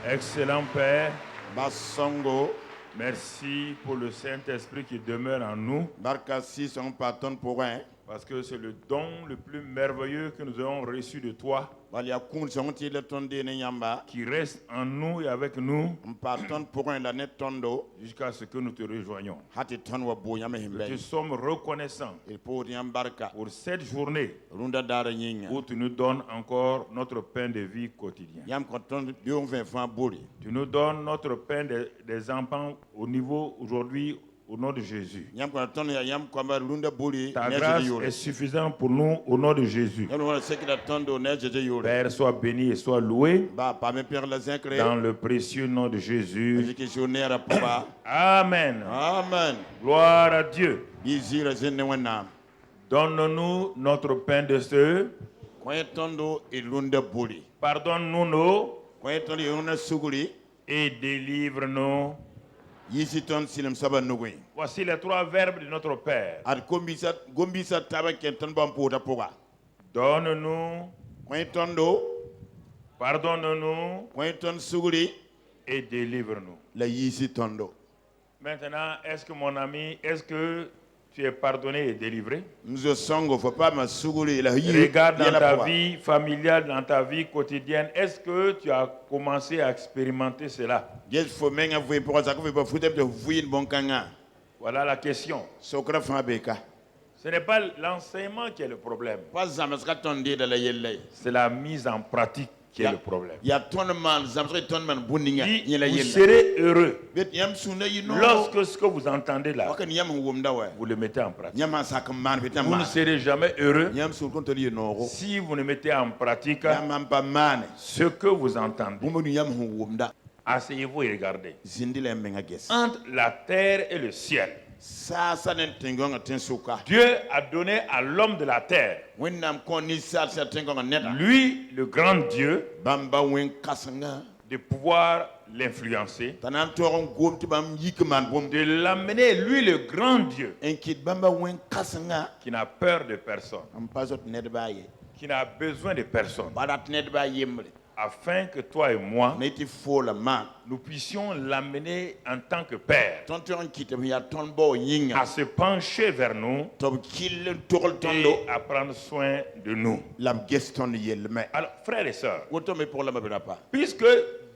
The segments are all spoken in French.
Excellent Père, Basongo, merci pour le Saint-Esprit qui demeure en nous, Barkasi son patron pour un. parce que c'est le don le plus merveilleux que nous avons reçu de toi, Valia kun son le tonde ne yamba. qui reste en nous et avec nous Un patron pour un la net tondo. jusqu'à ce que nous te rejoignions. Hati ton wa boya me Nous te himbe. sommes reconnaissants Il pour yambarka. pour cette journée Runda dara nyinga. où tu nous donnes encore notre pain de vie quotidien. Yam konton bion 20 francs bouli. Tu nous donnes notre pain des enfants au niveau aujourd'hui, au nom de Jésus. Yam konton ya yam kwamba runda bouli. Ta grâce est suffisante pour nous au nom de Jésus. Yam wala sekila tondo ne jeje yore. Père, sois béni et sois loué Ba pa me père la zincre. dans le précieux nom de Jésus. Jiki journée ra papa. Amen. Amen. Gloire à Dieu. Bizira zenne wana. Donne-nous notre pain de ce. Koye tondo ilunda bouli. Pardonne-nous nos Koye tondo yona suguli. et délivre-nous. Yisi ton silim saba nugui. Voici les trois verbes de notre Père. Ad gombisa taba kenton bamputa poga. Donne-nous, Koye tondo, pardonne-nous koye ton suguli, et délivre-nous. la yisi tondo. Maintenant, est-ce que mon ami, est-ce que tu es pardonné et délivré? Mzo songo faut pas ma suguli la yi. Regarde dans ta vie familiale, dans ta vie quotidienne, est-ce que tu as commencé à expérimenter cela? Yes fo menga vui pour ça que faut futem de vui bon kanga. Voilà la question. Sokra fa beka. Ce n'est pas l'enseignement qui est le problème, Pas zamaska tondi de la yelle. c'est la mise en pratique qui est le problème. Ya ton man zamaska ton man buninga Dit, yela vous yelle. serez heureux Bet yam suna yi no. lorsque ce que vous entendez là, Wakan yam wumda wa. vous le mettez en pratique. Yam sak man betam Vous ne man. serez jamais heureux Yam sul kon toli no. si vous ne mettez en pratique Yam pa man. ce que vous entendez. Bumu yam wumda. Asseyez-vous et regardez. Zindile menga ges. Entre la terre et le ciel, Sasa nen tengonga tensuka. Dieu a donné à l'homme de la terre, Wennam koni sasa tengonga neta. lui, le grand Dieu, Bamba wen kasanga. de pouvoir l'influencer, Tanan toron gom ti bam yikman bom. de l'amener, lui, le grand Dieu, Enkit bamba wen kasanga. qui n'a peur de personne, Am pasot ned baye. qui n'a besoin de personne, Badat ned baye mre. afin que toi et moi, Neti fo la man. nous puissions l'amener en tant que père, Ton toron kitem ya ton bo yinga. à se pencher vers nous Tob kil tol tondo. et à prendre soin de nous. Lam geston yelme. Alors, frères et sœurs, Woto me pour la mabirapa. puisque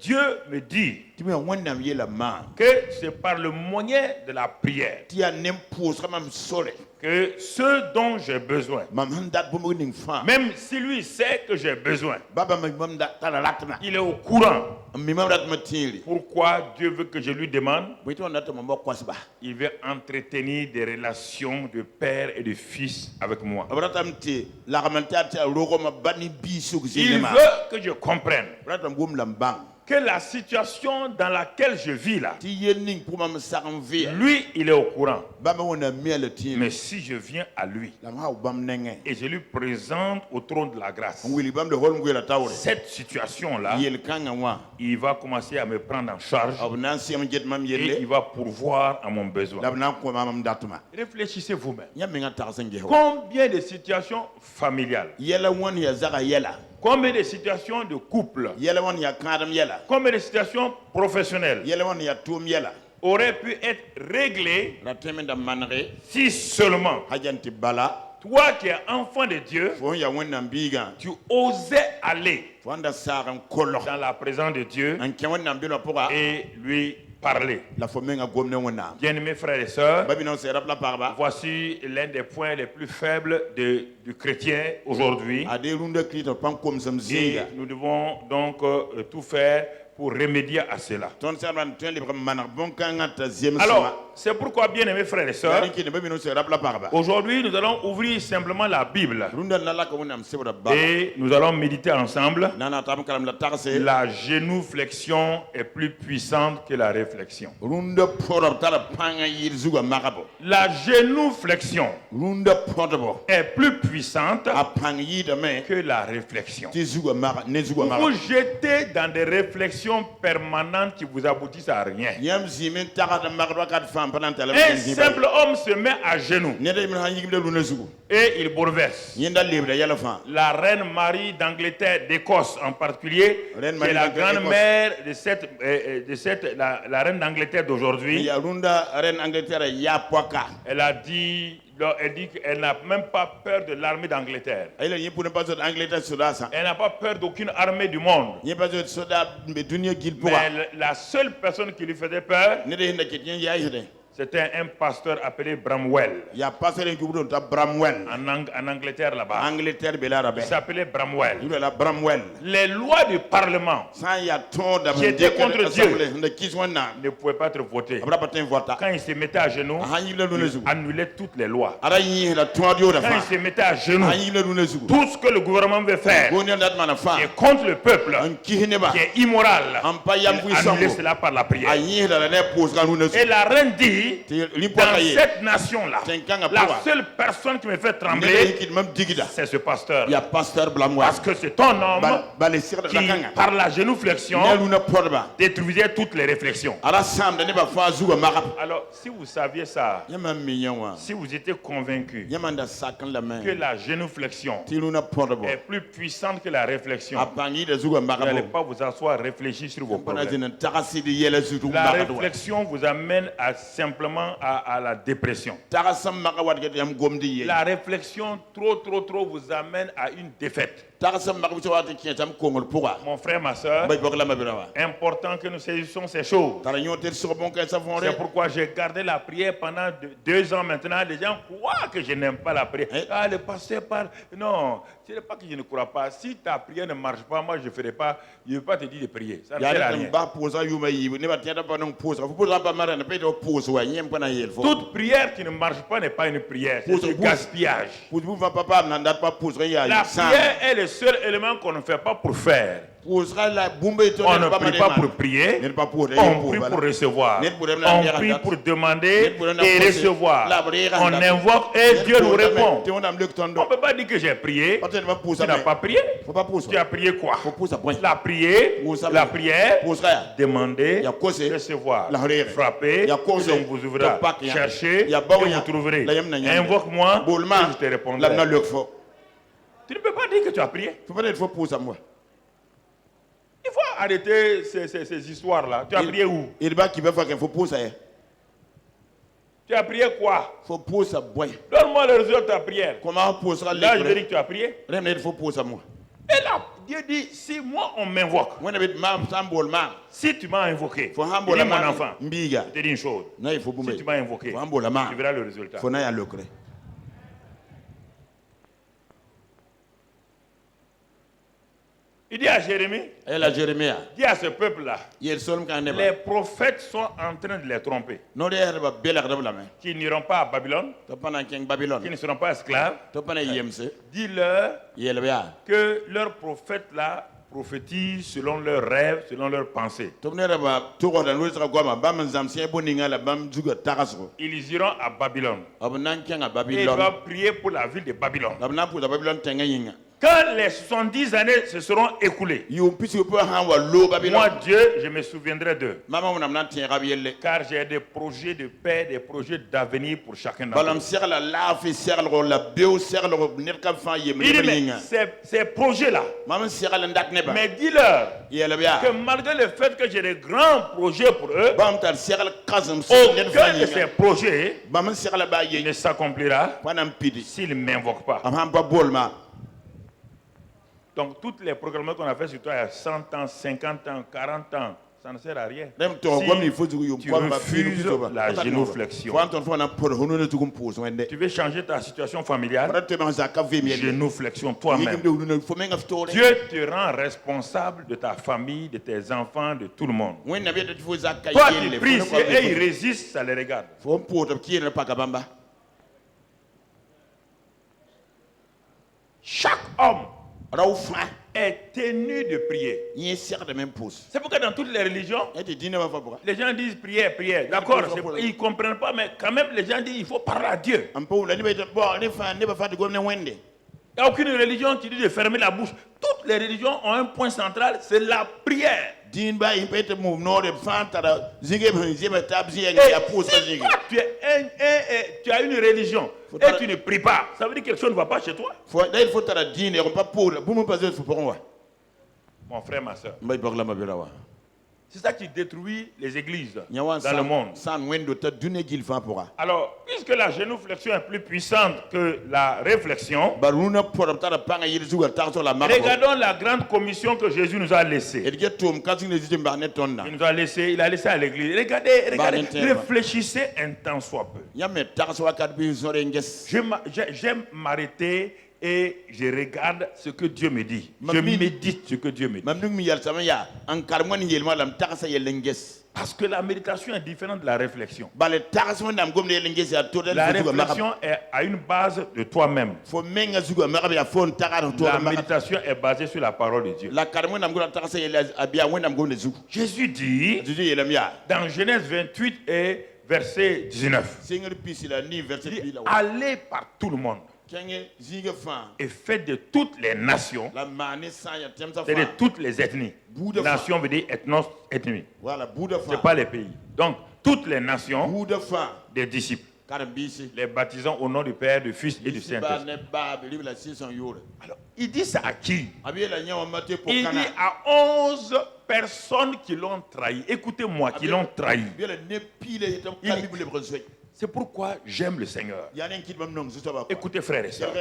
Dieu me dit Timi wennam yela man. que c'est par le moyen de la prière Tia nem pous kamam sole. que ce dont j'ai besoin, Mam handat bomu ning fa. même si lui sait que j'ai besoin, Baba mam da talalatna. il est au courant. Mi mam rat matili. Pourquoi Dieu veut que je lui demande? Bito ndata mambo kwasba. Il veut entretenir des relations de père et de fils avec moi. Abratam ti la ramanta ti rogo ma bani bisu Il zinema. veut que je comprenne Abratam gum lambang. que la situation dans laquelle je vis là, Ti yening pour mam saram via. lui, il est au courant. Baba wona miele ti. Mais si je viens à lui Lam ha bam nenge. et je lui présente au trône de la grâce Wili bam de hol ngwela tawre. cette situation-là, Yel kanga wa. il va commencer à me prendre en charge Abnan siam jet mam et il yelle. va pourvoir à mon besoin. Labna ko mam datuma. Réfléchissez vous-même. Nyamenga tarsen jeho. Combien de situations familiales, Yela won ya zaga yela. combien de situations de couple, Yela won ya kadam yela. combien de situations professionnelles Yela won ya tum yela. auraient pu être réglées Ratemenda manre. si seulement Hajanti bala. toi qui es enfant de Dieu, Fon ya wonnam biga. tu osais aller Fonda saram kolo. dans la présence de Dieu Anke wonnam bilo poka. et lui parler. La fomenga gomne wonnam. Bien-aimés frères et sœurs, Babino se rap la parba. voici l'un des points les plus faibles du chrétien aujourd'hui. Ade runda krito pan kom sam Et zinga. nous devons donc tout faire pour remédier à cela. Ton saban ten libre manar bon kanga ta ziem sama. Alors, c'est pourquoi, bien-aimés frères et sœurs, Yari ki babino se rap la parba. aujourd'hui nous allons ouvrir simplement la Bible Runda nala ko wonnam sebra ba. et nous allons méditer ensemble. Nana tam kalam la tarse. La génouflexion est plus puissante que la réflexion. Runda porab tala panga yir zuga makabo. La génouflexion Runda porabo. est plus puissante A pang yida me. que la réflexion. Ti zuga maka ne zuga Vous maka. vous jetez dans des réflexions positions permanentes qui vous aboutissent à rien. Yam zimin tagat magwa kat fam pendant la Un simple homme se met à genoux Nede min hanyi gimde luna zugu. et il bouleverse. Yenda libre yala fam. La reine Marie d'Angleterre, d'Écosse en particulier, Reine qui Marie est la d'Angleterre, grand-mère la reine d'Angleterre d'aujourd'hui, Ya runda reine Angleterre ya poaka. elle dit qu'elle n'a même pas peur de l'armée d'Angleterre. Ayla yi pour ne pas être Angleterre soda sa. Elle n'a pas peur d'aucune armée du monde. Yi pas être soda be dunia gil poka. Mais la seule personne qui lui faisait peur, Nede hinda ketien ya yede. c'était un pasteur appelé Bramwell, Ya passer en kubudo ta Bramwell. en Angleterre là-bas. Angleterre be la rabe. Il s'appelait Bramwell. Yule la Bramwell. Les lois du Parlement Sans ya ton da Qui était contre Dieu. Nde kiswana. ne pouvaient pas être votées. Abra patin vota. Quand il se mettait à genoux, Hanyi le luna il zugu. annulait toutes les lois. Ara yi la ton dio da Quand il fam. se mettait à genoux, Hanyi le luna zugu. tout ce que le gouvernement veut faire, Goni ndat mana qui fam. est contre le peuple, An kihine ba. qui est immoral, Ampa yam il puissant. annulait cela par la prière. Ayi la ne pose kan luna Et zugu. la reine dit, dans Dans cette nation-là, la seule personne qui me fait trembler, c'est ce pasteur. Il y a pasteur Blamwa. Parce que c'est un homme qui, par la génuflexion, détruisait toutes les réflexions. Alors, si vous saviez ça, si vous étiez convaincu que la génuflexion est plus puissante que la réflexion, vous n'allez pas vous asseoir réfléchir sur vos problèmes. La réflexion vous amène simplement à la dépression. La réflexion trop vous amène à une défaite. Mon frère, ma soeur, important que nous saisissions ces choses. C'est pourquoi j'ai gardé la prière pendant 2 ans maintenant. Les gens croient que je n'aime pas la prière. Ah, le pasteur parle. Non, ce n'est pas que je ne crois pas. Si ta prière ne marche pas, moi je ne ferai pas. Je ne vais pas te dire de prier. Ça ne sert à rien. Toute prière qui ne marche pas n'est pas une prière. C'est du gaspillage. La prière est le seul élément qu'on ne fait pas pour faire. On ne prie pas pour prier, on prie pour recevoir. On prie pour demander et recevoir. On invoque et Dieu nous répond. On ne peut pas dire que j'ai prié. Tu n'as pas prié. Tu as prié quoi? La prière, demander, recevoir, frapper, on vous ouvrira, chercher, et vous trouverez. Invoque-moi, et je te répondrai. Tu ne peux pas dire que tu as prié. Il faut arrêter ces histoires-là. Tu as prié où? Tu as prié quoi? Donne-moi le résultat de ta prière. Là, je vais dire que tu as prié. Et là, Dieu dit, si moi on m'invoque, si tu m'as invoqué, il dit mon enfant, je te dis une chose, si tu m'as invoqué, tu verras le résultat. Il dit à Jérémie, dis à ce peuple-là, les prophètes sont en train de les tromper. Qu'ils n'iront pas à Babylone, qu'ils ne seront pas esclaves. Dis-leur que leurs prophètes-là prophétisent selon leurs rêves, selon leurs pensées. Ils iront à Babylone. Et ils doivent prier pour la ville de Babylone. Quand les 70 années se seront écoulées, moi Dieu, je me souviendrai d'eux. Car j'ai des projets de paix, des projets d'avenir pour chacun d'entre eux. Ces projets-là, mais dis-leur que malgré le fait que j'ai des grands projets pour eux, aucun de ces projets ne s'accomplira s'ils ne m'invoquent pas. Donc toutes les programmes qu'on a fait sur toi il y a 100 ans, 50 ans, 40 ans, ça ne sert à rien. Si tu refuses la génuflexion, tu veux changer ta situation familiale, génuflexion toi-même. Dieu te rend responsable de ta famille, de tes enfants, de tout le monde. Toi tu pries et ils résistent, ça les regarde. Chaque homme est tenu de prier. C'est pourquoi dans toutes les religions, les gens disent prière, prière. D'accord, ils ne comprennent pas, mais quand même les gens disent il faut parler à Dieu. Il n'y a aucune religion qui dit de fermer la bouche. Toutes les religions ont un point central, c'est la prière. Et toi, tu as une religion et tu ne pries pas. Ça veut dire que quelque chose ne va pas chez toi. Mon frère, ma soeur. C'est ça qui détruit les églises dans le monde. Alors, puisque la génuflexion est plus puissante que la réflexion, regardons la grande commission que Jésus nous a laissée. Il nous a laissé, il a laissé à l'église. Regardez, réfléchissez un temps soit peu. J'aime m'arrêter et je regarde ce que Dieu me dit. Je médite ce que Dieu me dit. Parce que la méditation est différente de la réflexion. La réflexion est à une base de toi-même. La méditation est basée sur la parole de Dieu. Jésus dit dans Genèse 28 et verset 19, allez par tout le monde et faites de toutes les nations, c'est de toutes les ethnies. Nation veut dire ethnos, ethnie. Ce n'est pas les pays. Donc, toutes les nations des disciples, les baptisant au nom du Père, du Fils et du Saint-Esprit. Alors, il dit ça à qui? Il dit à 11 personnes qui l'ont trahi. Écoutez-moi, qui l'ont trahi. C'est pourquoi j'aime le Seigneur. Écoutez, frères et sœurs,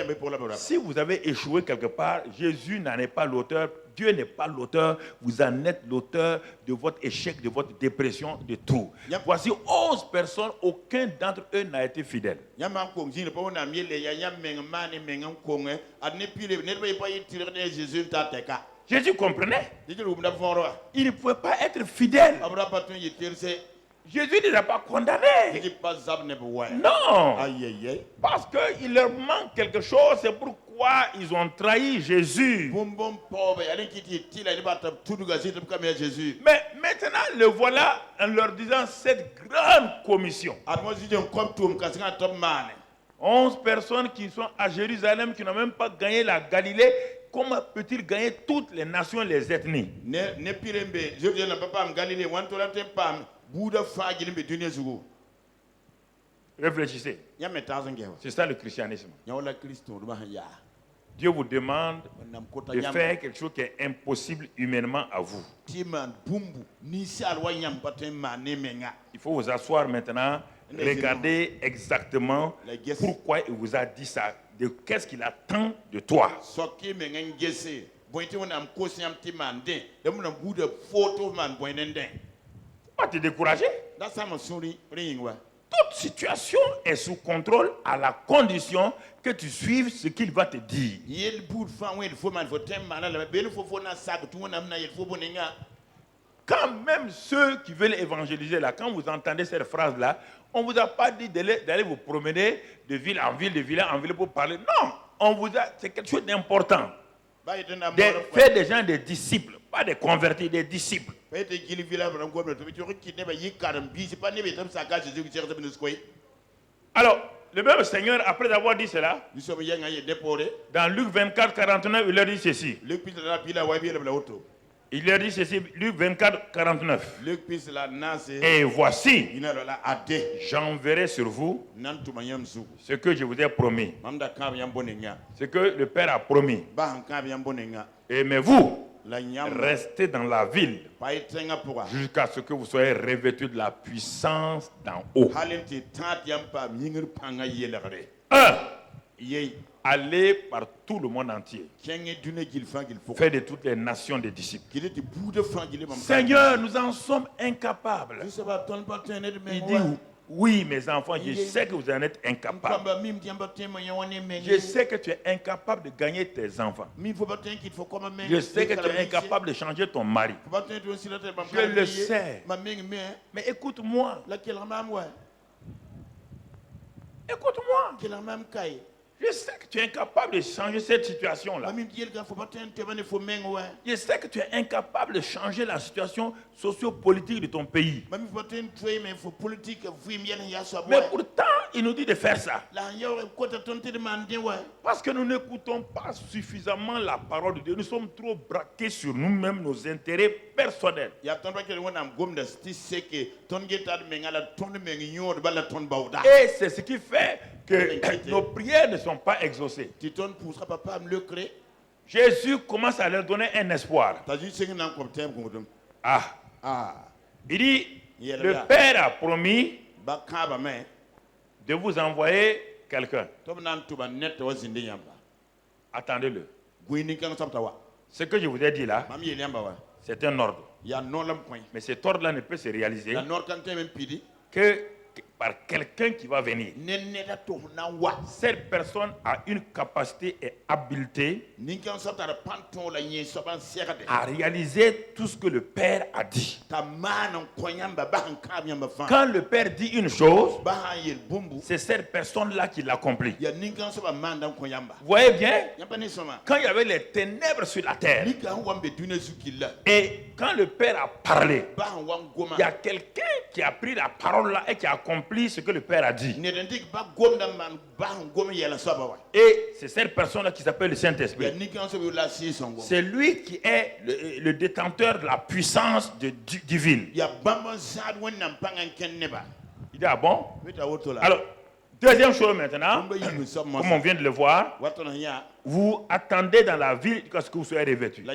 si vous avez échoué quelque part, Jésus n'en est pas l'auteur, Dieu n'est pas l'auteur, vous en êtes l'auteur de votre échec, de votre dépression, de tout. Voici 11 personnes, aucun d'entre eux n'a été fidèle. Jésus comprenait. Il ne pouvait pas être fidèle. Jésus ne les a pas condamnés. Non. Parce qu'il leur manque quelque chose, c'est pourquoi ils ont trahi Jésus. Mais maintenant, le voilà en leur disant cette grande commission. 11 personnes qui sont à Jérusalem, qui n'ont même pas gagné la Galilée. Comment peut-il gagner toutes les nations et les ethnies? Réfléchissez. C'est ça le christianisme. Dieu vous demande de faire quelque chose qui est impossible humainement à vous. Il faut vous asseoir maintenant, regarder exactement pourquoi il vous a dit ça, de qu'est-ce qu'il attend de toi. Pas te décourager. Toute situation est sous contrôle à la condition que tu suives ce qu'il va te dire. Quand même ceux qui veulent évangéliser là, quand vous entendez cette phrase là, on ne vous a pas dit d'aller vous promener de ville en ville, de village en ville pour parler. Non, on vous a, c'est quelque chose d'important. Faire des gens des disciples, pas des convertis, des disciples. Alors, le même Seigneur, après avoir dit cela, dans Luc 24, 49, il leur dit ceci. Il leur dit ceci, Luc 24, 49. Et voici, j'enverrai sur vous ce que je vous ai promis. Ce que le Père a promis. Et mais vous, restez dans la ville jusqu'à ce que vous soyez revêtus de la puissance d'en haut. Allez par tout le monde entier. Faites de toutes les nations des disciples. Seigneur, nous en sommes incapables. Il dit, oui, mes enfants, je sais que vous en êtes incapables. Je sais que tu es incapable de gagner tes enfants. Je sais que tu es incapable de changer ton mari. Je le sais. Mais écoute-moi. Écoute-moi. Je sais que tu es incapable de changer cette situation-là. Je sais que tu es incapable de changer la situation socio-politique de ton pays. Mais pourtant, il nous dit de faire ça? Parce que nous n'écoutons pas suffisamment la parole de Dieu. Nous sommes trop braqués sur nous-mêmes, nos intérêts personnels. Et c'est ce qui fait que nos prières ne sont pas exaucées. Jésus commence à leur donner un espoir. Il dit, le Père a promis de vous envoyer quelqu'un. Attendez-le. Ce que je vous ai dit là, c'est un ordre. Mais cet ordre-là ne peut se réaliser que par quelqu'un qui va venir. Cette personne a une capacité et habileté à réaliser tout ce que le Père a dit. Quand le Père dit une chose, c'est cette personne-là qui l'accomplit. Vous voyez bien, quand il y avait les ténèbres sur la terre, et quand le Père a parlé, il y a quelqu'un qui a pris la parole là et qui a accompli ce que le Père a dit. Et c'est cette personne-là qui s'appelle le Saint-Esprit. C'est lui qui est le détenteur de la puissance divine. Il dit, ah bon? Alors, deuxième chose maintenant, comme on vient de le voir, vous attendez dans la ville jusqu'à ce que vous soyez revêtus.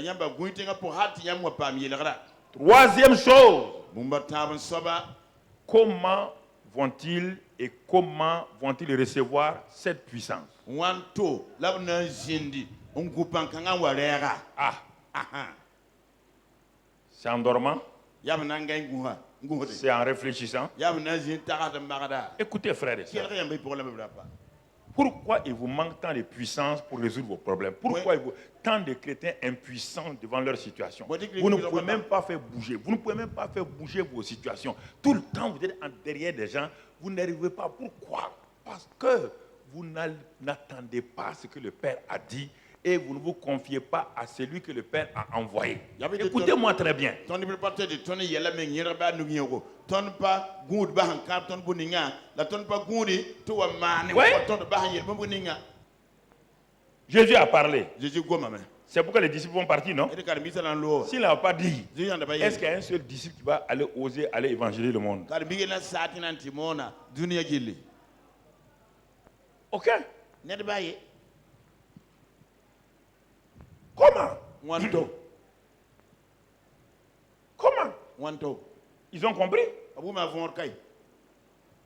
Troisième chose, comment vont-ils recevoir cette puissance? C'est en dormant? C'est en réfléchissant? Écoutez, frères et sœurs, pourquoi il vous manque tant de puissance pour résoudre vos problèmes? Pourquoi il vous tant de chrétiens impuissants devant leur situation? Vous ne pouvez même pas faire bouger. Vous ne pouvez même pas faire bouger vos situations. Tout le temps, vous êtes derrière des gens. Vous n'arrivez pas. Pourquoi? Parce que vous n'attendez pas ce que le Père a dit et vous ne vous confiez pas à celui que le Père a envoyé. Écoutez-moi très bien. Jésus a parlé. C'est pourquoi les disciples vont partir, non? S'il n'a pas dit, est-ce qu'il y a un seul disciple qui va aller oser aller évangéliser le monde? Ok. Comment? Comment? Ils ont compris?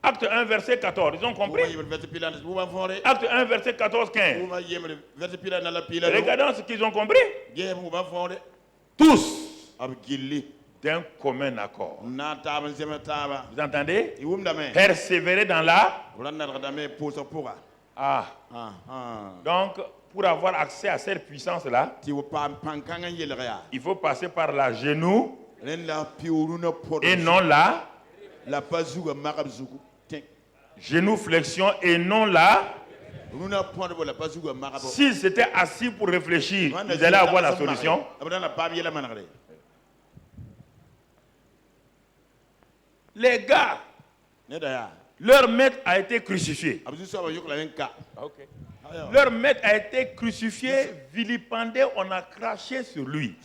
Acte 1, verset 14. Ils ont compris? Acte 1, verset 14, 15. Regardons ce qu'ils ont compris. Tous. D'un commun accord. Vous entendez? Persévérer dans la... Donc, pour avoir accès à cette puissance-là, il faut passer par la genou et non la génuflexion et non la... S'ils s'étaient assis pour réfléchir, ils allaient avoir la solution. Les gars, leur maître a été crucifié. Leur maître a été crucifié, vilipendé, on a craché sur lui.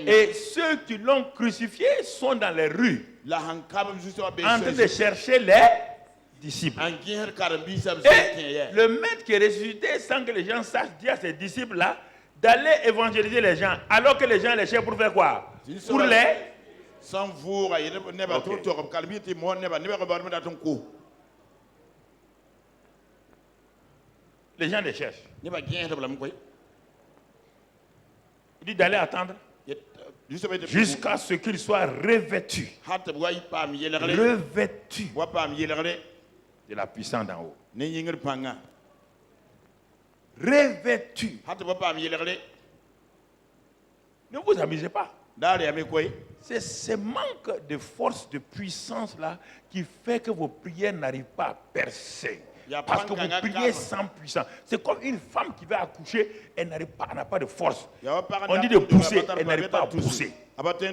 Et ceux qui l'ont crucifié sont dans les rues, en train de chercher les disciples. Et le maître qui est ressuscité, sans que les gens sachent, dit à ses disciples-là d'aller évangéliser les gens, alors que les gens les cherchent pour faire quoi? Pour les... Les gens les cherchent. Il dit d'aller attendre jusqu'à ce qu'ils soient revêtus. Revêtus de la puissance d'en haut. Revêtus. Ne vous amusez pas. C'est ce manque de force, de puissance là qui fait que vos prières n'arrivent pas à percer. Parce que vous priez sans puissance. C'est comme une femme qui va accoucher, elle n'a pas de force. On dit de pousser, elle n'arrive pas à pousser.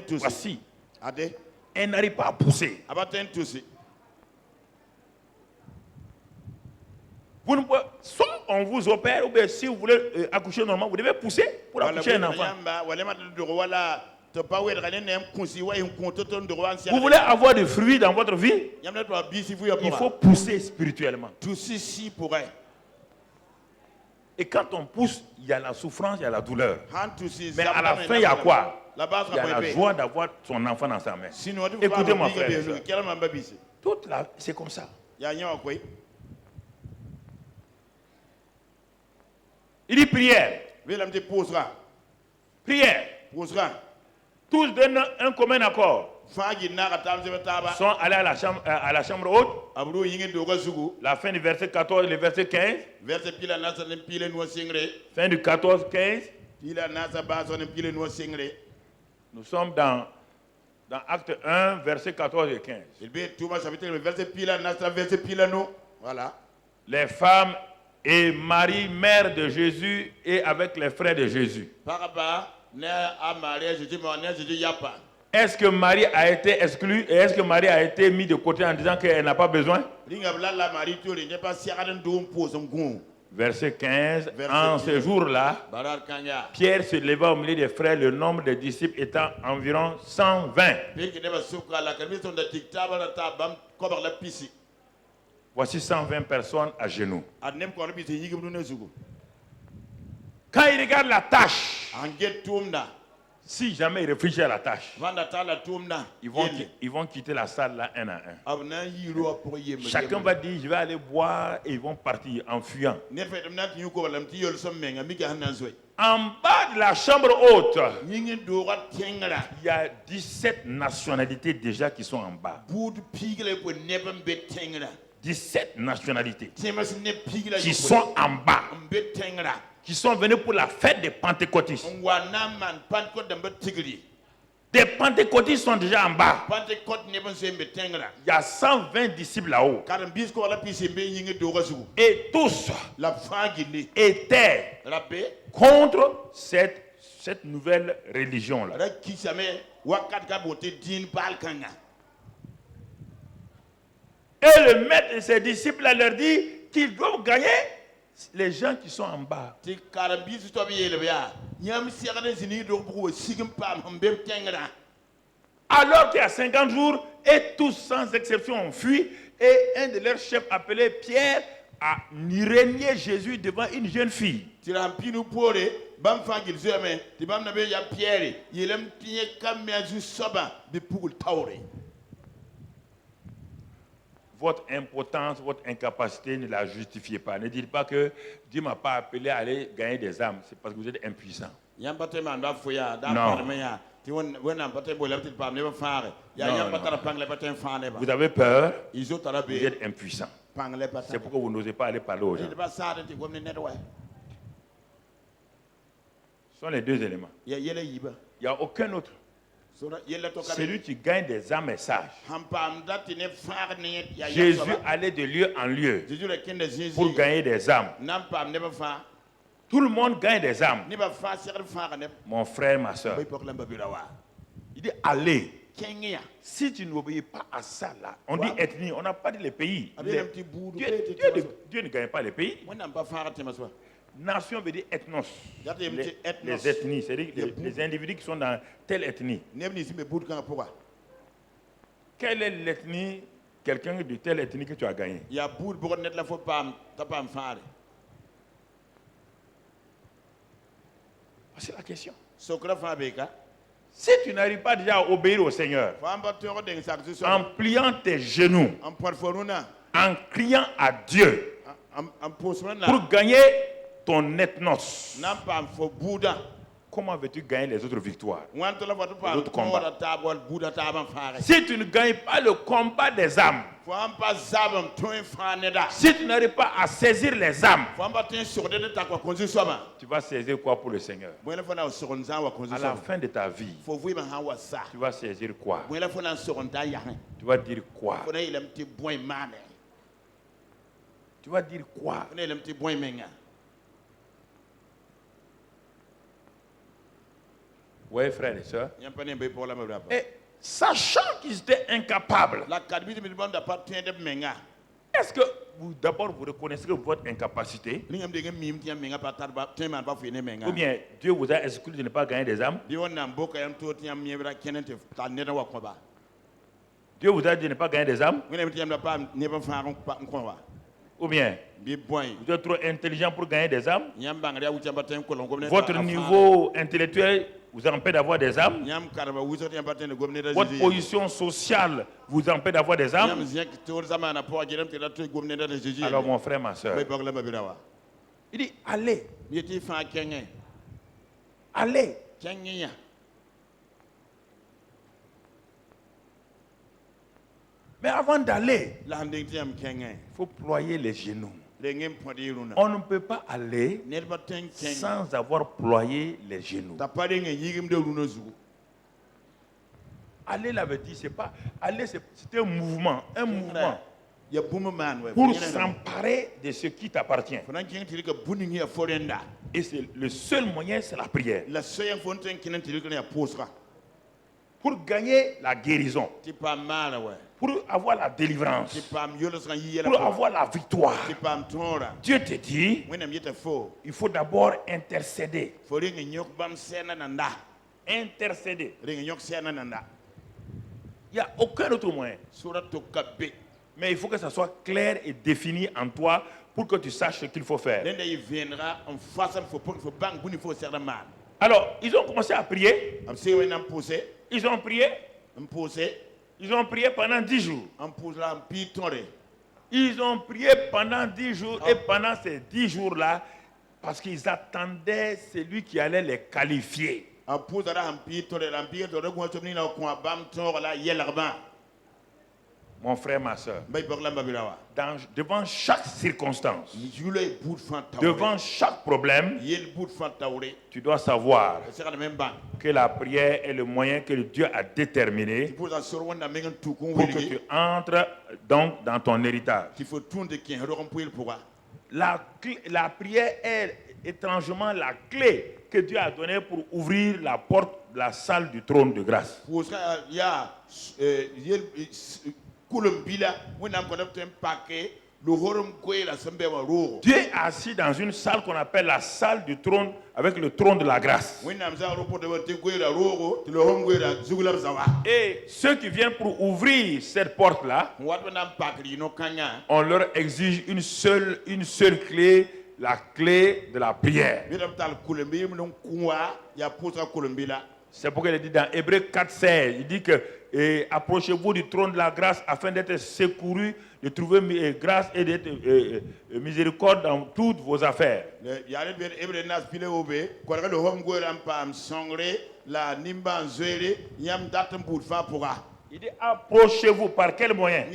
Voici. Elle n'arrive pas à pousser. Vous ne pouvez, soit on vous opère, ou bien si vous voulez accoucher normalement, vous devez pousser pour accoucher un enfant. Vous voulez avoir des fruits dans votre vie, il faut pousser spirituellement. Et quand on pousse, il y a la souffrance, il y a la douleur. Mais à la fin, il y a quoi? Il y a la joie d'avoir son enfant dans sa main. Écoutez-moi, frère et sœur. Toute la, c'est comme ça. Il dit prière. Prière. Tous donnent un commun accord. Sont allés à la chambre haute. La fin du verset 14 et le verset 15. Fin du 14, 15. Nous sommes dans Acte 1, verset 14 et 15. Voilà. Les femmes et Marie, mère de Jésus, et avec les frères de Jésus. Est-ce que Marie a été exclue et est-ce que Marie a été mise de côté en disant qu'elle n'a pas besoin? Verset 15. En ce jour-là, Pierre se leva au milieu des frères, le nombre des disciples étant environ 120. Voici 120 personnes à genoux. Quand il regarde la tâche, si jamais il réfléchit à la tâche, ils vont quitter la salle là un à un. Chacun va dire, je vais aller boire, et ils vont partir en fuyant. En bas de la chambre haute, il y a 17 nationalités déjà qui sont en bas. 17 nationalités qui sont en bas, qui sont venus pour la fête des pentecôtistes. Des pentecôtistes sont déjà en bas. Il y a 120 disciples là-haut. Et tous étaient contre cette nouvelle religion-là. Et le maître de ses disciples leur dit qu'ils doivent gagner les gens qui sont en bas. Alors qu'il y a 50 jours, et tous sans exception ont fui, et un de leurs chefs appelé Pierre a régné Jésus devant une jeune fille. Votre impotence, votre incapacité ne la justifiez pas. Ne dites pas que Dieu ne m'a pas appelé à aller gagner des âmes. C'est parce que vous êtes impuissant. Non. Vous avez peur, vous êtes impuissant. C'est pourquoi vous n'osez pas aller parler aux gens. Ce sont les deux éléments. Il n'y a aucun autre. Celui qui gagne des âmes est sage. Jésus allait de lieu en lieu pour gagner des âmes. Tout le monde gagne des âmes. Mon frère, ma soeur. Il dit allez. Si tu n'obéis pas à ça là, on dit ethnie, on n'a pas dit les pays. Dieu ne gagne pas les pays. Nation veut dire ethnos. Les ethnies, c'est-à-dire les individus qui sont dans telle ethnie. Quelle est l'ethnie, quelqu'un de telle ethnie que tu as gagné? C'est la question. Si tu n'arrives pas déjà à obéir au Seigneur, en pliant tes genoux, en criant à Dieu, pour gagner ton ethnos, comment veux-tu gagner les autres victoires, les autres combats? Si tu ne gagnes pas le combat des âmes, si tu n'arrives pas à saisir les âmes, tu vas saisir quoi pour le Seigneur? À la fin de ta vie, tu vas saisir quoi? Tu vas dire quoi? Tu vas dire quoi? Oui, frères et sœurs. Et sachant qu'ils étaient incapables, est-ce que d'abord vous reconnaissez que votre incapacité, ou bien Dieu vous a exclu de ne pas gagner des âmes, Dieu vous a dit de ne pas gagner des âmes, ou bien vous êtes trop intelligent pour gagner des âmes, votre niveau intellectuel vous empêche d'avoir des âmes, votre position sociale vous empêche d'avoir des âmes. Alors mon frère, ma soeur, il dit allez, allez. Mais avant d'aller, il faut ployer les genoux. On ne peut pas aller sans avoir ployé les genoux. Aller, là veut dire, c'est pas aller, c'est un mouvement, pour s'emparer de ce qui t'appartient. Et c'est le seul moyen, c'est la prière. Pour gagner la guérison, pour avoir la délivrance, pour avoir la victoire, Dieu te dit, il faut d'abord intercéder. Intercéder. Il n'y a aucun autre moyen. Mais il faut que ça soit clair et défini en toi pour que tu saches ce qu'il faut faire. Alors, ils ont commencé à prier. Ils ont prié. Ils ont prié pendant 10 jours. Ils ont prié pendant 10 jours et pendant ces 10 jours-là, parce qu'ils attendaient celui qui allait les qualifier. Mon frère, ma soeur, devant chaque circonstance, devant chaque problème, tu dois savoir que la prière est le moyen que Dieu a déterminé pour que tu entres donc dans ton héritage. La prière est étrangement la clé que Dieu a donnée pour ouvrir la porte de la salle du trône de grâce. Dieu est assis dans une salle qu'on appelle la salle du trône avec le trône de la grâce. Et ceux qui viennent pour ouvrir cette porte-là, on leur exige une seule clé, la clé de la prière. C'est pourquoi il dit dans Hébreux 4,16, il dit que approchez-vous du trône de la grâce afin d'être secourus, de trouver grâce et d'être miséricorde dans toutes vos affaires. Il dit approchez-vous par quel moyen?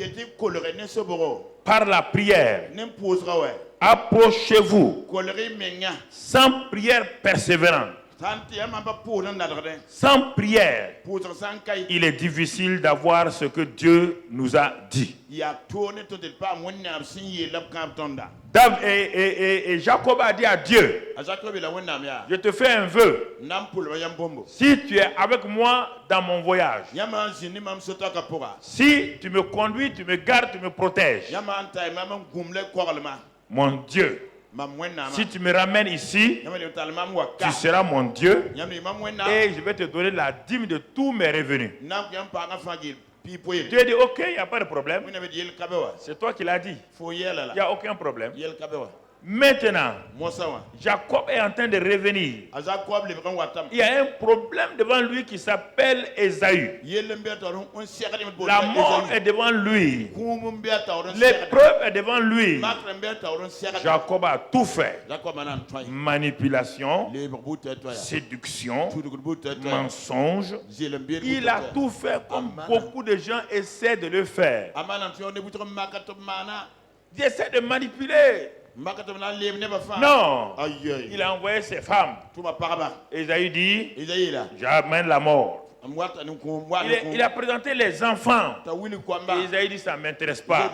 Par la prière. Approchez-vous sans prière persévérante. Sans prière, il est difficile d'avoir ce que Dieu nous a dit. Et Jacob a dit à Dieu, je te fais un vœu. Si tu es avec moi dans mon voyage, si tu me conduis, tu me gardes, tu me protèges, mon Dieu, si tu me ramènes ici, tu seras mon Dieu et je vais te donner la dîme de tous mes revenus. Dieu dit ok, il n'y a pas de problème. C'est toi qui l'as dit. Il n'y a aucun problème. Maintenant, Jacob est en train de revenir. Il y a un problème devant lui qui s'appelle Ésaü. La mort est devant lui. L'épreuve est devant lui. Jacob a tout fait. Manipulation, séduction, mensonge. Il a tout fait comme beaucoup de gens essaient de le faire. Ils essaient de manipuler. Non, il a envoyé ses femmes. Ésaü dit, j'amène la mort. Il a présenté les enfants. Et Isaïe dit, ça ne m'intéresse pas.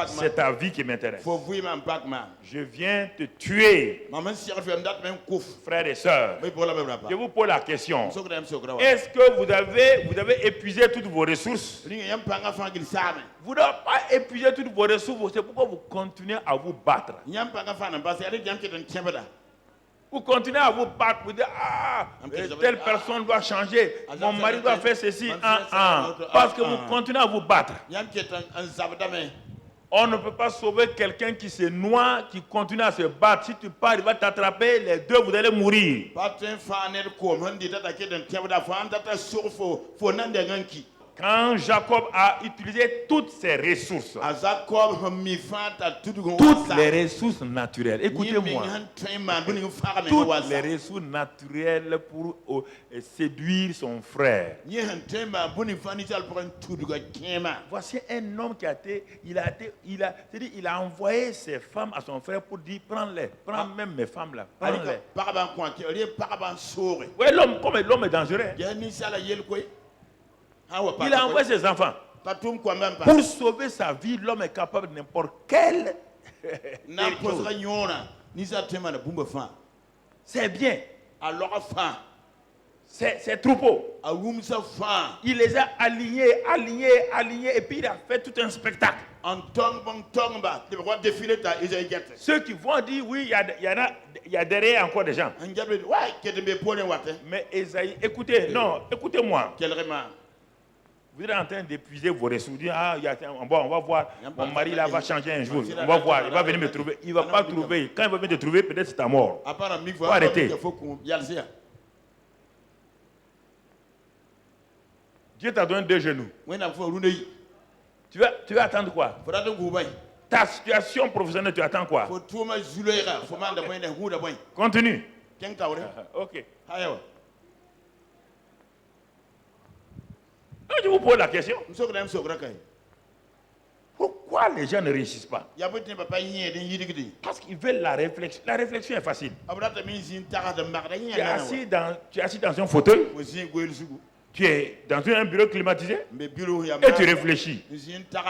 C'est ta vie qui m'intéresse. Je viens te tuer. Frères et sœurs, je vous pose la question. Est-ce que vous avez épuisé toutes vos ressources? Vous n'avez pas épuisé toutes vos ressources. C'est pourquoi vous continuez à vous battre. Vous continuez à vous battre. Vous dites, telle personne doit changer. Mon mari doit faire ceci. Parce que vous continuez à vous battre. On ne peut pas sauver quelqu'un qui se noie, qui continue à se battre. Si tu pars, il va t'attraper. Les deux, vous allez mourir. Quand Jacob a utilisé toutes ses ressources, toutes les ressources naturelles, écoutez-moi, toutes les ressources naturelles pour séduire son frère. Voici un homme il a envoyé ses femmes à son frère pour dire, prends-les, prends même mes femmes là, prends-les. Oui, l'homme est dangereux. Il a envoyé ses enfants. Pour sauver sa vie, l'homme est capable de n'importe quelle chose. C'est bien. C'est troupeau. Il les a alignés, et puis il a fait tout un spectacle. Ceux qui vont dire, oui, il y a derrière encore des gens. Mais Esaïe, écoutez-moi. Vous êtes en train d'épuiser vos ressources. On va voir, mon mari là va changer un jour. On va voir, il va venir me trouver. Il ne va pas trouver. Quand il va venir te trouver, peut-être c'est ta mort. Il faut arrêter. Dieu t'a donné 2 genoux. Tu vas attendre quoi? Ta situation professionnelle, tu attends quoi? Continue. Ok. Je vous pose la question. Pourquoi les gens ne réussissent pas? Parce qu'ils veulent la réflexion. La réflexion est facile. Tu es assis dans un fauteuil. Tu es dans un bureau climatisé. Et tu réfléchis.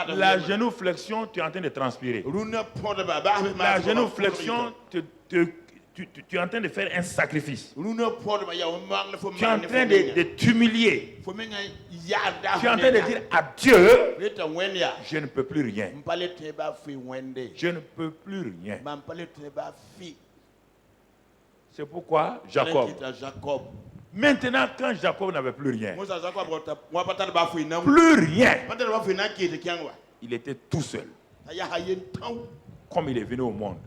La génuflexion, tu es en train de transpirer. La génuflexion, tu es en train de faire un sacrifice. Tu es en train de t'humilier. Tu es en train de dire à Dieu, je ne peux plus rien. Je ne peux plus rien. C'est pourquoi Jacob. Maintenant, quand Jacob n'avait plus rien, il était tout seul. Comme il est venu au monde.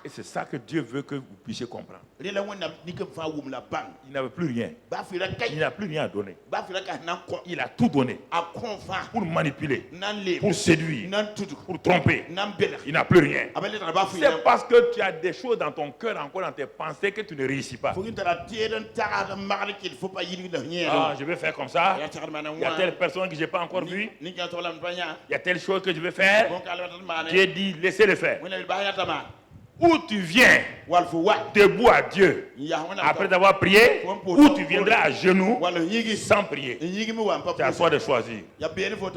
Et c'est ça que Dieu veut que vous puissiez comprendre. Il n'avait plus rien. Il n'a plus rien à donner. Il a tout donné pour manipuler, pour séduire, pour tromper. Il n'a plus rien. C'est parce que tu as des choses dans ton cœur, encore dans tes pensées, que tu ne réussis pas. Je vais faire comme ça. Il y a telle personne que je n'ai pas encore vue. Il y a telle chose que je vais faire. Dieu dit, laissez le faire. Où tu viens debout à Dieu après avoir prié, ou tu viendras à genoux sans prier. C'est à toi de choisir.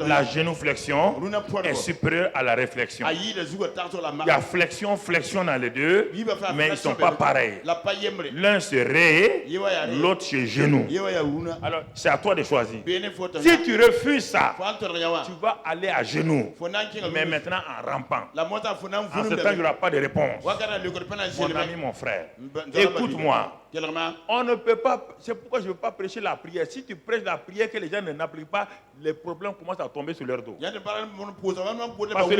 La génuflexion est supérieure à la réflexion. Il y a flexion dans les deux, mais ils ne sont pas pareils. L'un se raye, l'autre se genou. Alors c'est à toi de choisir. Si tu refuses ça, tu vas aller à genoux, mais maintenant en rampant. En ce temps, il n'y aura pas de réponse. Mon ami, mon frère, écoute-moi. On ne peut pas, c'est pourquoi je ne veux pas prêcher la prière. Si tu prêches la prière que les gens n'appliquent pas, les problèmes commencent à tomber sur leur dos. Parce que c'est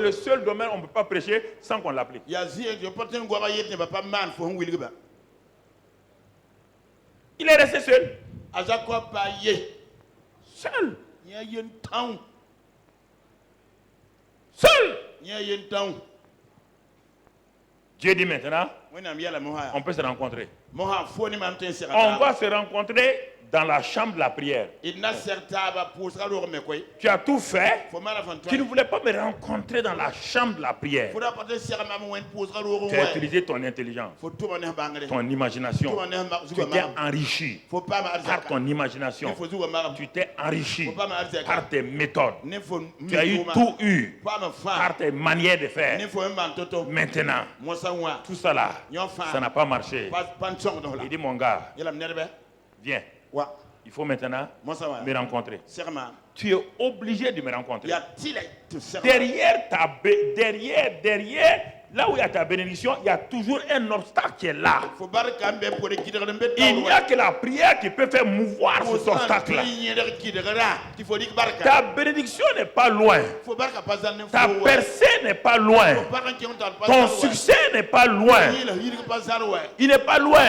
le seul domaine où on ne peut pas prêcher sans qu'on l'applique. Il est resté seul. Seul. Seul. Dieu dit maintenant, on peut se rencontrer. On va se rencontrer dans la chambre de la prière. Tu as tout fait. Tu ne voulais pas me rencontrer dans la chambre de la prière. Tu as utilisé ton intelligence, ton imagination. Tu t'es enrichi par ton imagination. Tu t'es enrichi par tes méthodes. Tu as tout eu par tes manières de faire. Maintenant, tout ça là, ça n'a pas marché. Il dit, mon gars, viens. Il faut maintenant me rencontrer. Tu es obligé de me rencontrer. Derrière, là où il y a ta bénédiction, il y a toujours un obstacle qui est là. Il n'y a que la prière qui peut faire mouvoir cet obstacle-là. Ta bénédiction n'est pas loin. Ta percée n'est pas loin. Ton succès n'est pas loin. Il n'est pas loin.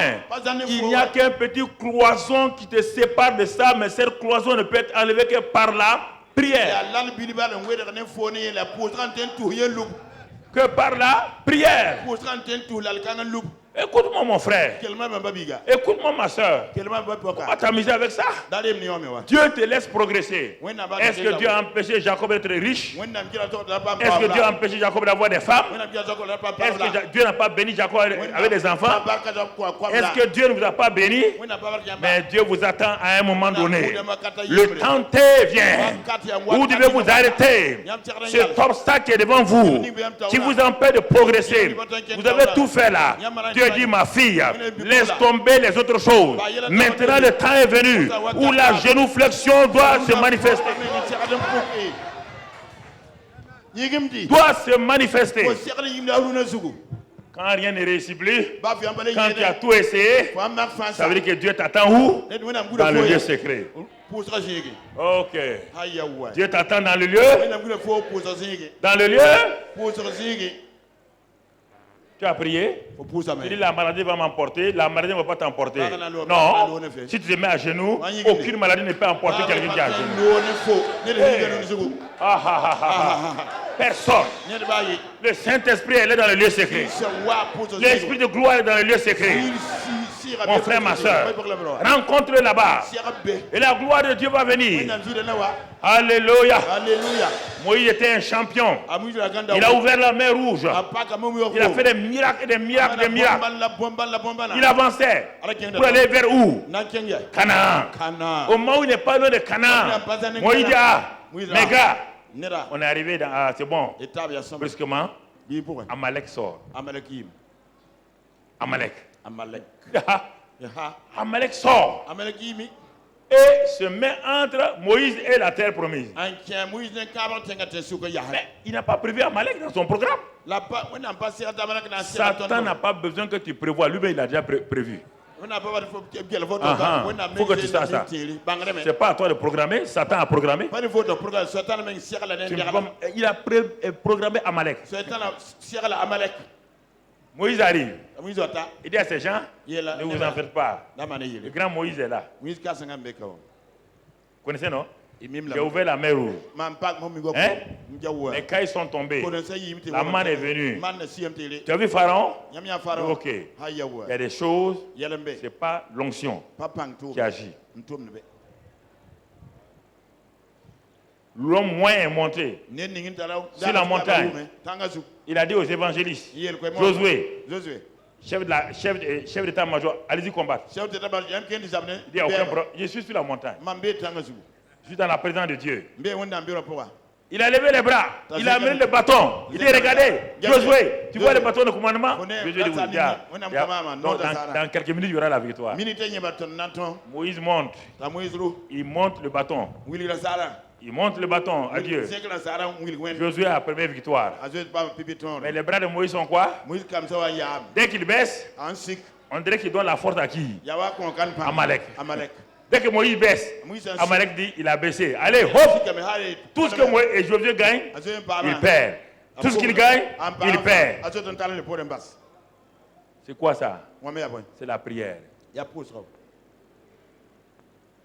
Il n'y a qu'un petit cloison qui te sépare de ça, mais cette cloison ne peut être enlevée que par la prière. Que par la prière. Écoute-moi mon frère. Écoute-moi ma soeur. On va t'amuser avec ça. Dieu te laisse progresser. Est-ce que Dieu a empêché Jacob d'être riche? Est-ce que Dieu a empêché Jacob d'avoir des femmes? Est-ce que Dieu n'a pas béni Jacob avec des enfants? Est-ce que Dieu ne vous a pas béni? Mais Dieu vous attend à un moment donné. Le temps vient. Vous devez vous arrêter. Cet obstacle qui est devant vous, qui vous empêche de progresser. Vous avez tout fait là. Dieu dit, ma fille, laisse tomber les autres choses. Maintenant, le temps est venu où la génuflexion doit se manifester. Doit se manifester. Quand rien ne réussit plus, quand tu as tout essayé, ça veut dire que Dieu t'attend où? Dans le lieu secret. Ok. Dieu t'attend dans le lieu. Dans le lieu. Tu as prié. Tu dis la maladie va m'emporter. La maladie ne va pas t'emporter. Non. Si tu te mets à genoux, aucune maladie ne peut emporter quelqu'un qui est à genoux. Personne. Le Saint-Esprit est là dans le lieu secret. L'Esprit de gloire est dans le lieu secret. Mon frère, ma soeur, rencontre-le là-bas. Et la gloire de Dieu va venir. Alléluia. Moïse était un champion. Il a ouvert la mer rouge. Il a fait des miracles et des miracles et des miracles. Il avançait pour aller vers où? Canaan. Au moment où il n'est pas loin de Canaan, Moïse dit, mes gars, on est arrivé dans... c'est bon. Brusquement, Amalek sort. Amalek sort et se met entre Moïse et la terre promise. Mais il n'a pas prévu Amalek dans son programme. Satan n'a pas besoin que tu prévois. Lui-même, il a déjà prévu. Faut que tu saches ça. C'est pas à toi de programmer. Satan a programmé. Il a programmé Amalek. Moïse arrive. Il dit à ces gens, ne vous en faites pas. Le grand Moïse est là. Vous connaissez, non? Il a ouvert la mer rouge. Les cailles sont tombés. La manne est venue. Tu as vu Pharaon? Ok. Il y a des choses, ce n'est pas l'onction qui agit. L'homme moins est monté sur la montagne. Il a dit aux évangélistes, Josué, chef d'état-major, allez-y combattre. Il dit, aucun problème. Je suis sur la montagne. Je suis dans la présence de Dieu. Il a levé les bras. Il a amené le bâton. Il dit, regardez, Josué, tu vois le bâton de commandement? Josué dit, dans quelques minutes, il y aura la victoire. Moïse monte. Il monte le bâton. Il monte le bâton à Dieu. Josué a la première victoire. Mais les bras de Moïse sont quoi? Dès qu'il baisse, on dirait qu'il donne la force à qui? Amalek. Dès que Moïse baisse, Amalek dit il a baissé. Allez, hop! Tout ce que Moïse et Josué gagnent, il perd. Tout ce qu'il gagne, il perd. C'est quoi ça? C'est la prière.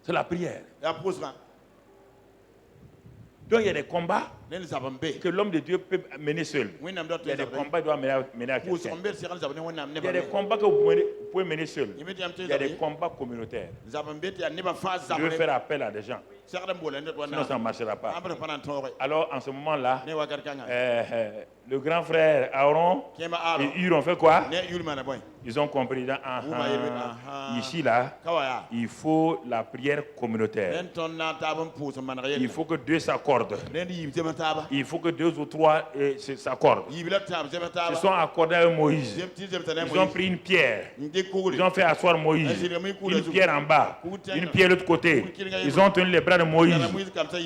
C'est la prière. Donc il y a des combats que l'homme de Dieu peut mener seul. Il y a des combats qu'il doit mener à quelqu'un. Il y a des combats que vous pouvez mener seul. Il y a des combats communautaires. Je veux faire appel à des gens. Sinon, ça ne marchera pas. Alors, en ce moment-là, le grand frère Aaron et Hur ont fait quoi? Ils ont compris. Ici, là, il faut la prière communautaire. Il faut que deux s'accordent. Il faut que deux ou trois s'accordent. Ils se sont accordés avec Moïse. Ils ont pris une pierre. Ils ont fait asseoir Moïse. Une pierre en bas, une pierre de l'autre côté. Ils ont tenu les bras de Moïse.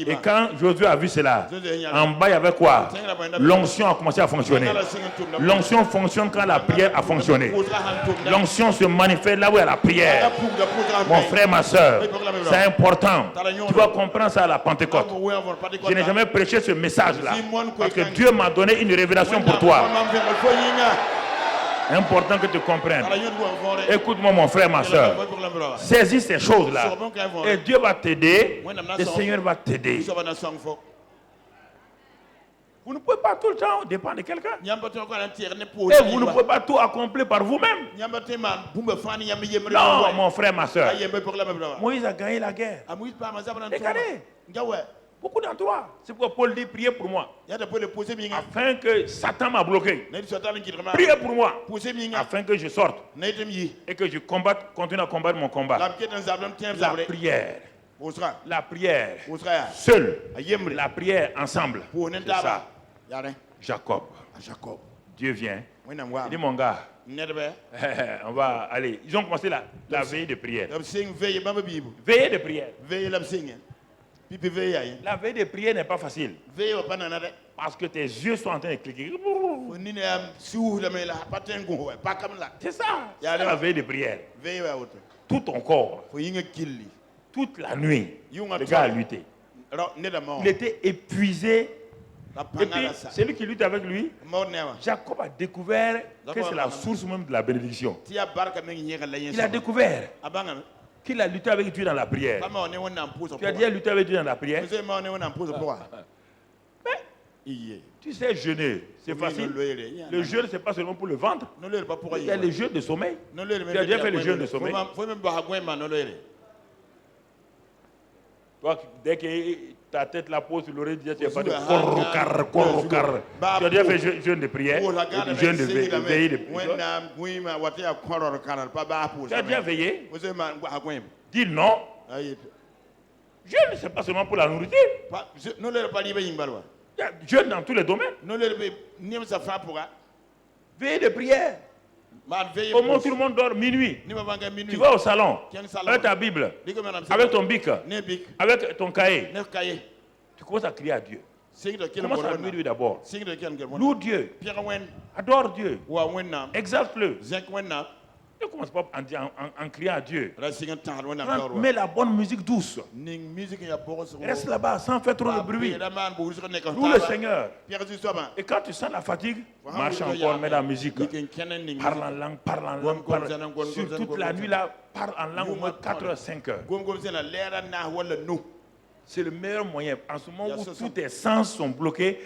Et quand Josué a vu cela, en bas il y avait quoi? L'onction a commencé à fonctionner. L'onction fonctionne quand la prière a fonctionné. L'onction se manifeste là où il y a la prière. Mon frère, ma soeur, c'est important. Tu dois comprendre ça à la Pentecôte. Je n'ai jamais prêché ce message-là parce que Dieu m'a donné une révélation pour toi. Important que tu comprennes. Écoute-moi, mon frère, ma soeur. Saisis ces choses-là. Et Dieu va t'aider. Le Seigneur va t'aider. Vous ne pouvez pas tout le temps dépendre de quelqu'un. Et vous ne pouvez pas tout accomplir par vous-même. Non, mon frère, ma soeur. Moïse a gagné la guerre. Regardez. Beaucoup d'endroits. C'est pourquoi Paul dit priez pour moi. Afin que Satan m'a bloqué. Priez pour moi. Afin que je sorte. Et que je continue à combattre mon combat. La prière. La prière. Seul. La prière ensemble. C'est ça. Jacob. Dieu vient. Il dit mon gars. On va aller. Ils ont commencé la veille de prière. Veillée de prière. La veille de prière n'est pas facile. Parce que tes yeux sont en train de cliquer. C'est ça. C'est la veille de prière. Tout ton corps. Toute la nuit. Le gars a lutté. Il était épuisé. Et puis, celui qui lutte avec lui, Jacob a découvert que c'est la source même de la bénédiction. Il a découvert qu'il a lutté avec Dieu dans la prière. Tu as déjà lutté avec Dieu dans la prière? Mais, tu sais, jeûner, c'est facile. Le jeûne, ce n'est pas seulement pour le ventre. Il y a le jeûne de sommeil. Tu as déjà fait le jeûne de sommeil? Toi, dès que ta tête la pose sur l'oreille, tu n'as pas de corrocar. Tu as déjà fait jeûne de prière, jeûne de veille de prière. Tu as déjà veillé? Dis non. Jeûne, ce n'est pas seulement pour la nourriture. Jeûne dans tous les domaines. Veille de prière. Au moment où tout le monde dort minuit, tu vas au salon avec ta Bible, avec ton bic, avec ton cahier. Tu commences à crier à Dieu. Tu commences à louer Dieu d'abord. Loue Dieu. Adore Dieu. Exalte-le. Ne commence pas en criant à Dieu. Mets la bonne musique douce. Reste là-bas sans faire trop de bruit. Loue le Seigneur. Et quand tu sens la fatigue, marche encore, mets la musique. Parle en langue, parle en langue. Sur toute la nuit là, parle en langue au moins 4 heures, 5 heures. C'est le meilleur moyen. En ce moment où tous tes sens sont bloqués,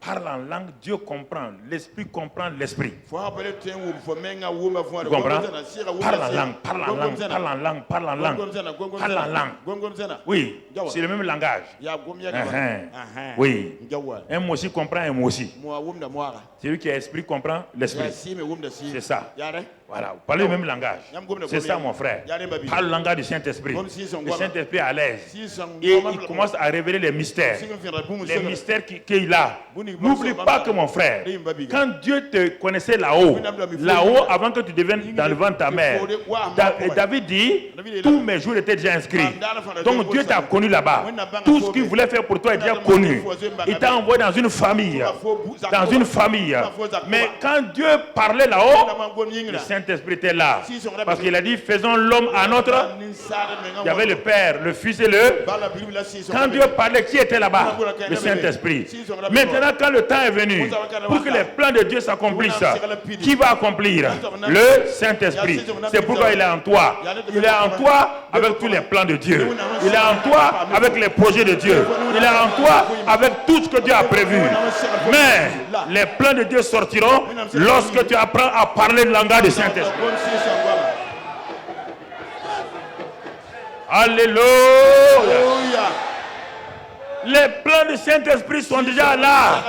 parle en langue, Dieu comprend. L'esprit comprend l'esprit. Tu comprends? Parle en langue, parle en langue, parle en langue, parle en langue. Parle en langue. Oui, c'est le même langage. Oui. Un mot aussi comprend un mot aussi. Celui qui a esprit comprend l'esprit. C'est ça. Voilà, vous parlez le même langage. C'est ça, mon frère. Parle le langage du Saint-Esprit. Le Saint-Esprit est à l'aise. Et il commence à révéler les mystères. Les mystères qu'il a. N'oublie pas que, mon frère, quand Dieu te connaissait là-haut, avant que tu deviennes dans le ventre de ta mère, David dit, tous mes jours étaient déjà inscrits. Donc Dieu t'a connu là-bas. Tout ce qu'il voulait faire pour toi est déjà connu. Il t'a envoyé dans une famille. Dans une famille. Mais quand Dieu parlait là-haut, le Saint-Esprit était là. Parce qu'il a dit, faisons l'homme à notre. Il y avait le Père, le Fils et le. Quand Dieu parlait, qui était là-bas? Le Saint-Esprit. Maintenant, quand le temps est venu pour que les plans de Dieu s'accomplissent, qui va accomplir? Le Saint-Esprit. C'est pourquoi il est en toi. Il est en toi avec tous les plans de Dieu. Il est en toi avec les projets de Dieu. Il est en toi avec tout ce que Dieu a prévu. Mais les plans de Dieu sortiront lorsque tu apprends à parler le langage du Saint-Esprit. Alléluia. Les plans du Saint-Esprit sont déjà là,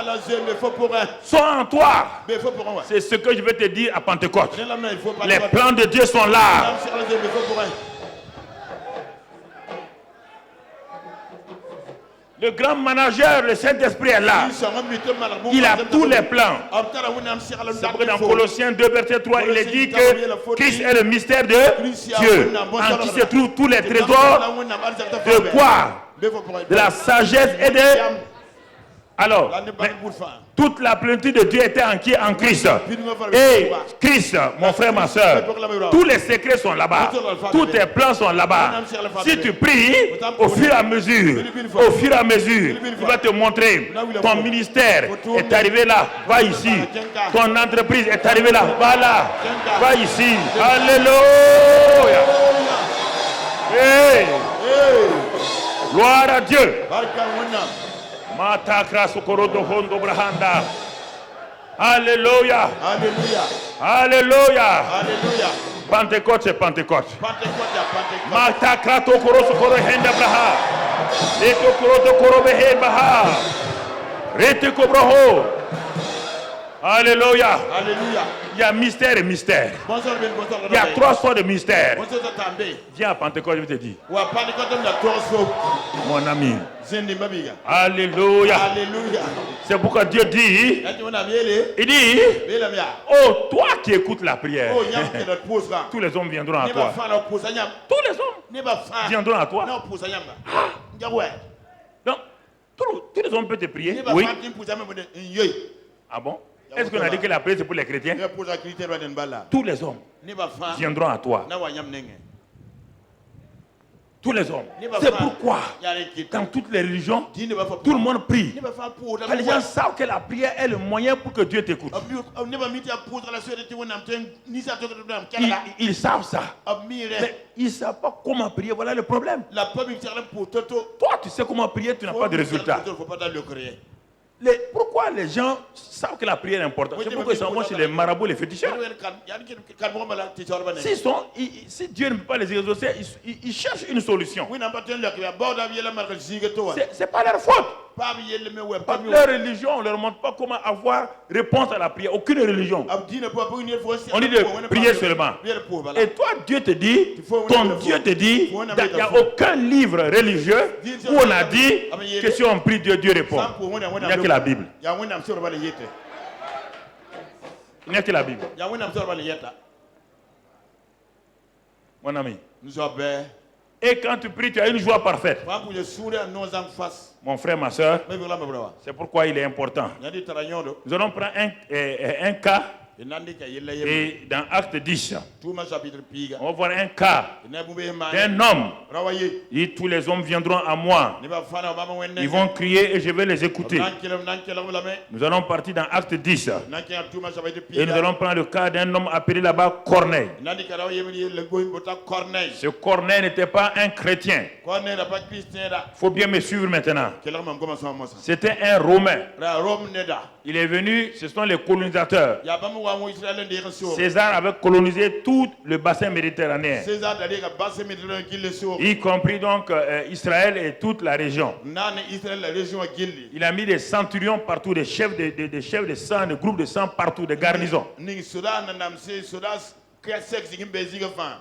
sont en toi. C'est ce que je vais te dire à Pentecôte. Les plans de Dieu sont là. Le grand manager, le Saint-Esprit est là. Il a tous les plans. C'est vrai dans Colossiens 2, verset 3, il est dit que Christ est le mystère de Dieu, en qui se trouvent tous les trésors de quoi? De la sagesse et de... Alors, toute la plénitude de Dieu était en qui? En Christ. Et Christ, mon frère, ma soeur, tous les secrets sont là-bas. Tous tes plans sont là-bas. Si tu pries, au fur et à mesure, il va te montrer. Ton ministère est arrivé là, va ici. Ton entreprise est arrivée là, va là, va ici. Alléluia. Hey. Gloire à Dieu. Alléluia. Alléluia. Pentecôte, c'est Pentecôte. Alléluia. Il y a mystère et mystère. Il y a 3 sortes de mystères. Viens à Pentecôte, je vais te dire. Mon ami. Alléluia. C'est pourquoi Dieu dit, il dit, oh, toi qui écoutes la prière, tous les hommes viendront à toi. Tous les hommes viendront à toi. Donc, tous les hommes peuvent te prier. Oui. Ah bon? Est-ce qu'on a dit que la prière c'est pour les chrétiens? Tous les hommes viendront à toi. Tous les hommes. C'est pourquoi, dans toutes les religions, tout le monde prie. Les gens savent que la prière est le moyen pour que Dieu t'écoute. Ils savent ça. Mais ils ne savent pas comment prier. Voilà le problème. Toi, tu sais comment prier, tu n'as pas de résultat. Pourquoi les gens savent que la prière est importante? C'est pourquoi ils s'en vont chez les marabouts, les fétichistes. Si Dieu ne peut pas les exaucer, ils cherchent une solution. C'est pas leur faute. Leur religion, on ne leur montre pas comment avoir réponse à la prière. Aucune religion. On dit de prier seulement. Et toi, Dieu te dit, ton Dieu te dit, il n'y a aucun livre religieux où on a dit que si on prie Dieu, Dieu répond. Il n'y a que la Bible. Il n'y a que la Bible. Mon ami. Et quand tu pries, tu as une joie parfaite. Mon frère, ma soeur, c'est pourquoi il est important. Nous allons prendre un cas. Et dans Acte 10, on va voir un cas d'un homme. Et tous les hommes viendront à moi. Ils vont crier et je vais les écouter. Nous allons partir dans Acte 10. Et nous allons prendre le cas d'un homme appelé là-bas Corneille. Ce Corneille n'était pas un chrétien. Il faut bien me suivre maintenant. C'était un Romain. Il est venu, ce sont les colonisateurs. César avait colonisé tout le bassin méditerranéen, y compris donc Israël et toute la région. Il a mis des centurions partout, des chefs de sang, des groupes de sang partout, des garnisons.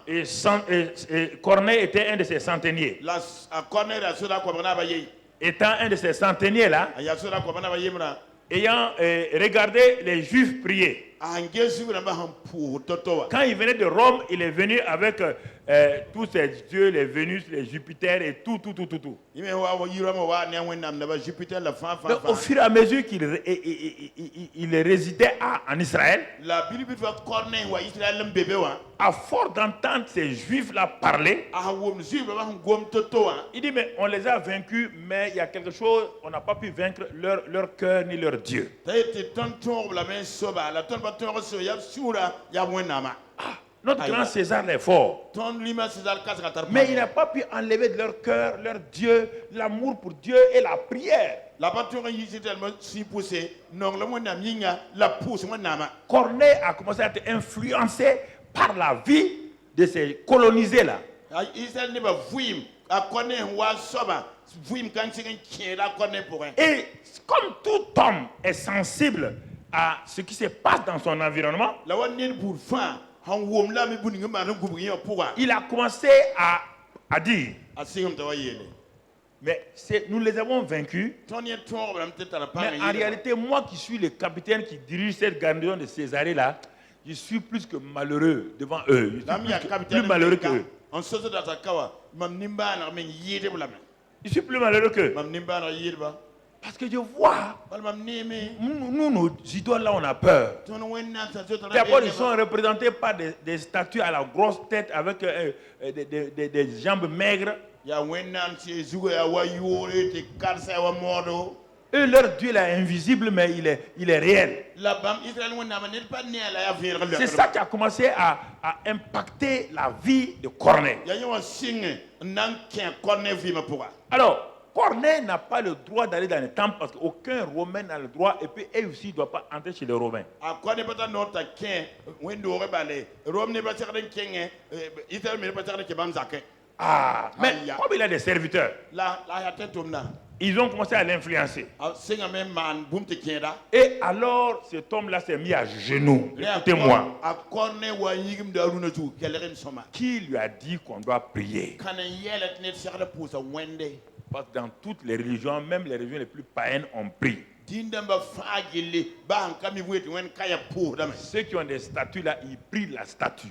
Et Corneille était un de ces centeniers. Étant un de ces centeniers là, ayant regardé les Juifs prier, Quand il venait de Rome, il est venu avec tous ces dieux, les Vénus, les Jupiter et tout. Mais au fur et à mesure qu'il résidait en Israël, à force d'entendre ces Juifs-là parler, il dit, mais on les a vaincus, mais il y a quelque chose, on n'a pas pu vaincre leur cœur ni leur Dieu. Notre grand César est fort. Mais il n'a pas pu enlever de leur cœur, leur Dieu, l'amour pour Dieu et la prière. Corneille a commencé à être influencé par la vie de ces colonisés-là. Et comme tout homme est sensible à ce qui se passe dans son environnement, il a commencé à dire, mais nous les avons vaincus, mais en réalité, moi qui suis le capitaine qui dirige cette garnison de Césarée là, je suis plus que malheureux devant eux. Je suis plus malheureux qu'eux. Je suis plus malheureux qu'eux. Parce que je vois, nous, nos idoles là, on a peur. D'abord, ils sont représentés par des statues à la grosse tête avec des jambes maigres. Eux, leur Dieu là, est invisible, mais il est réel. C'est ça qui a commencé à impacter la vie de Corneille. Alors, Corneille n'a pas le droit d'aller dans le temple parce qu'aucun Romain n'a le droit et puis eux aussi ne doivent pas entrer chez les Romains. Mais comme il a des serviteurs, ils ont commencé à l'influencer. Et alors cet homme-là s'est mis à genoux. Écoutez-moi. Qui lui a dit qu'on doit prier? Parce que dans toutes les religions, même les religions les plus païennes, on prie. Ceux qui ont des statues là, ils prient la statue.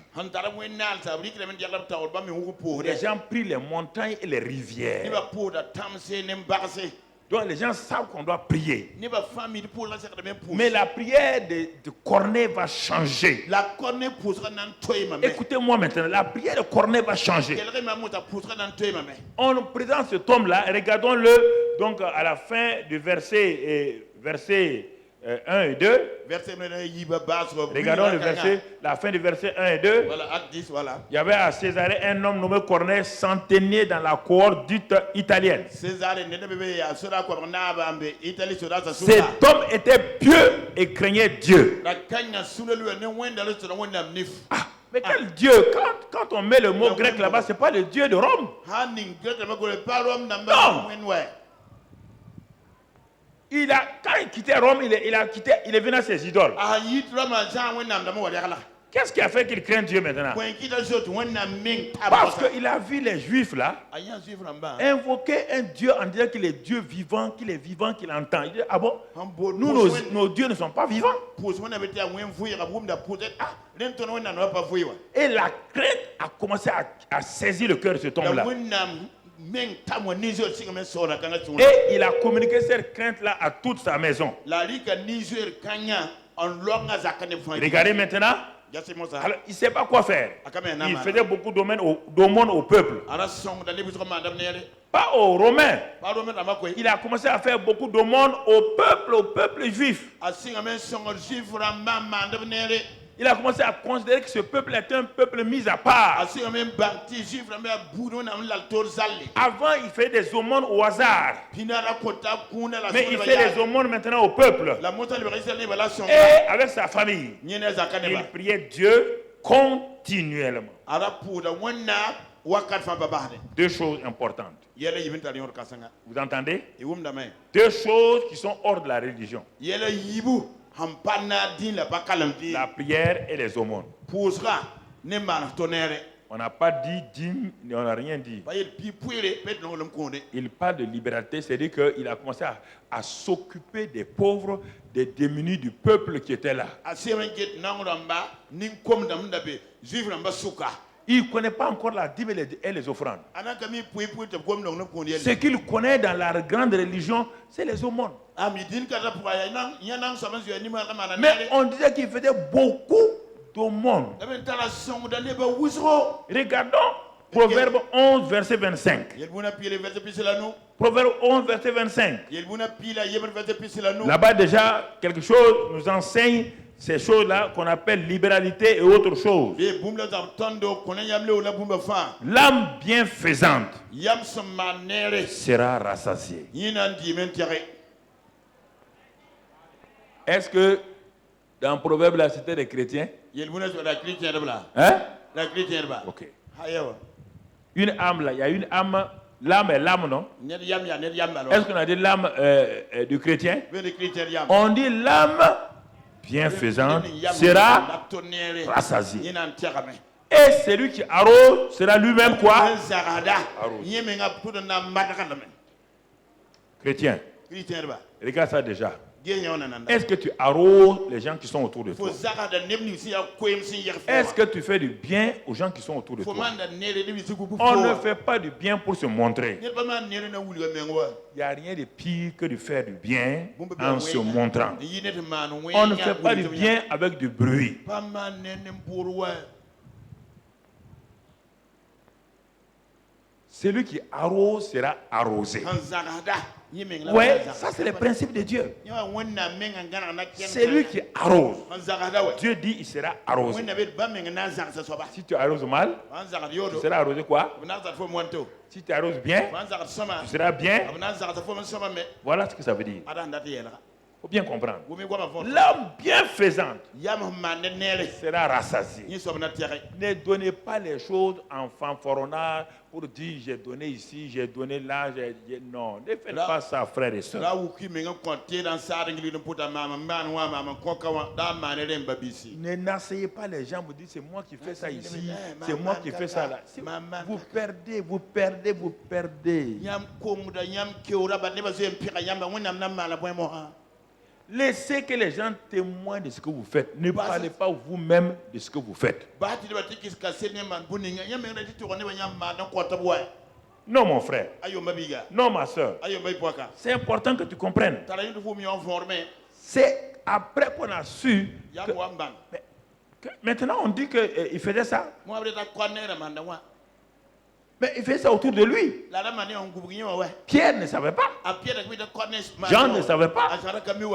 Les gens prient les montagnes et les rivières. Donc les gens savent qu'on doit prier. Mais la prière de Corneille va changer. Écoutez-moi maintenant, la prière de Corneille va changer. On présente cet homme-là, regardons-le donc à la fin du verset 1 et 2. Regardons le verset, la fin du verset 1 et 2. Il y avait à Césarée un homme nommé Corneille, centenier dans la cohorte dite italienne. Cet homme était pieux et craignait Dieu. Mais quel Dieu? Quand on met le mot grec là-bas, ce n'est pas le Dieu de Rome. Non. Quand il quittait Rome, il est venu à ses idoles. Qu'est-ce qui a fait qu'il craint Dieu maintenant? Parce qu'il a vu les Juifs là invoquer un Dieu en disant qu'il est Dieu vivant, qu'il entend. Il dit, ah bon? Nous, nos dieux ne sont pas vivants. Et la crainte a commencé à saisir le cœur de cet homme-là. Et il a communiqué cette crainte-là à toute sa maison. Regardez maintenant. Alors, il ne sait pas quoi faire. Il faisait beaucoup d'aumônes au peuple. Pas aux Romains. Il a commencé à faire beaucoup d'aumônes au peuple juif. Il a commencé à considérer que ce peuple est un peuple mis à part. Avant, il fait des aumônes au hasard. Mais il fait des aumônes maintenant au peuple. Et avec sa famille, il priait Dieu continuellement. Deux choses importantes. Vous entendez? Deux choses qui sont hors de la religion. La prière et les aumônes. On n'a pas dit dîme, on n'a rien dit. Il parle de liberté, c'est-à-dire qu'il a commencé à s'occuper des pauvres, des démunis du peuple qui était là. Il ne connaît pas encore la dîme et les offrandes. Ce qu'il connaît dans la grande religion, c'est les aumônes. Mais on disait qu'il faisait beaucoup d'aumônes. Regardons Proverbe 11, verset 25. Proverbe 11, verset 25. Là-bas déjà, quelque chose nous enseigne ces choses-là qu'on appelle libéralité et autre chose. L'âme bienfaisante sera rassasiée. Est-ce que dans Proverbe, là, c'était des chrétiens? Hein? Ok. Une âme, là, il y a une âme. L'âme est l'âme, non? Est-ce qu'on a dit l'âme du chrétien? On dit l'âme bienfaisante sera rassasiée. Et celui qui arrose sera lui-même quoi? Arrosé. Chrétien. Regarde ça déjà. Est-ce que tu arroses les gens qui sont autour de toi? Est-ce que tu fais du bien aux gens qui sont autour de toi? On ne fait pas du bien pour se montrer. Il n'y a rien de pire que de faire du bien en se montrant. On ne fait pas du bien avec du bruit. Celui qui arrose sera arrosé. Oui, ça c'est le principe de Dieu. C'est lui qui arrose. Dieu dit il sera arrosé. Si tu arroses mal, tu seras arrosé quoi? Si tu arroses bien, tu seras bien. Voilà ce que ça veut dire. Il faut bien comprendre. L'homme bienfaisante sera rassasié. Ne donnez pas les choses en fanfaronnage pour dire j'ai donné ici, j'ai donné là. Non, ne faites pas ça, frères et sœurs. N'asseyez pas les gens, vous dites c'est moi qui fais ça ici, c'est moi qui fais ça là. Vous perdez, vous perdez, vous perdez. Laissez que les gens témoignent de ce que vous faites. Ne parlez pas vous-même de ce que vous faites. Non, mon frère. Non, ma soeur. C'est important que tu comprennes. C'est après qu'on a su que maintenant on dit qu'il faisait ça. Mais il fait ça autour de lui. Pierre ne savait pas. Jean ne savait pas.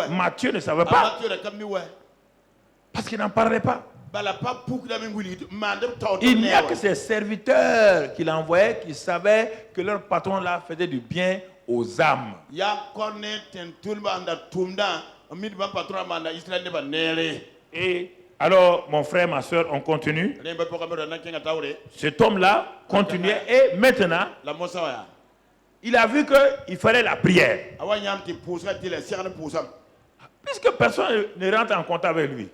Matthieu ne savait pas. Parce qu'il n'en parlait pas. Il n'y a que ses serviteurs qu'il envoyait qui savaient que leur patron là faisait du bien aux âmes. Et alors, mon frère, ma soeur, on continue. Cet homme-là continuait et maintenant, il a vu qu'il fallait la prière. Puisque personne ne rentre en contact avec lui.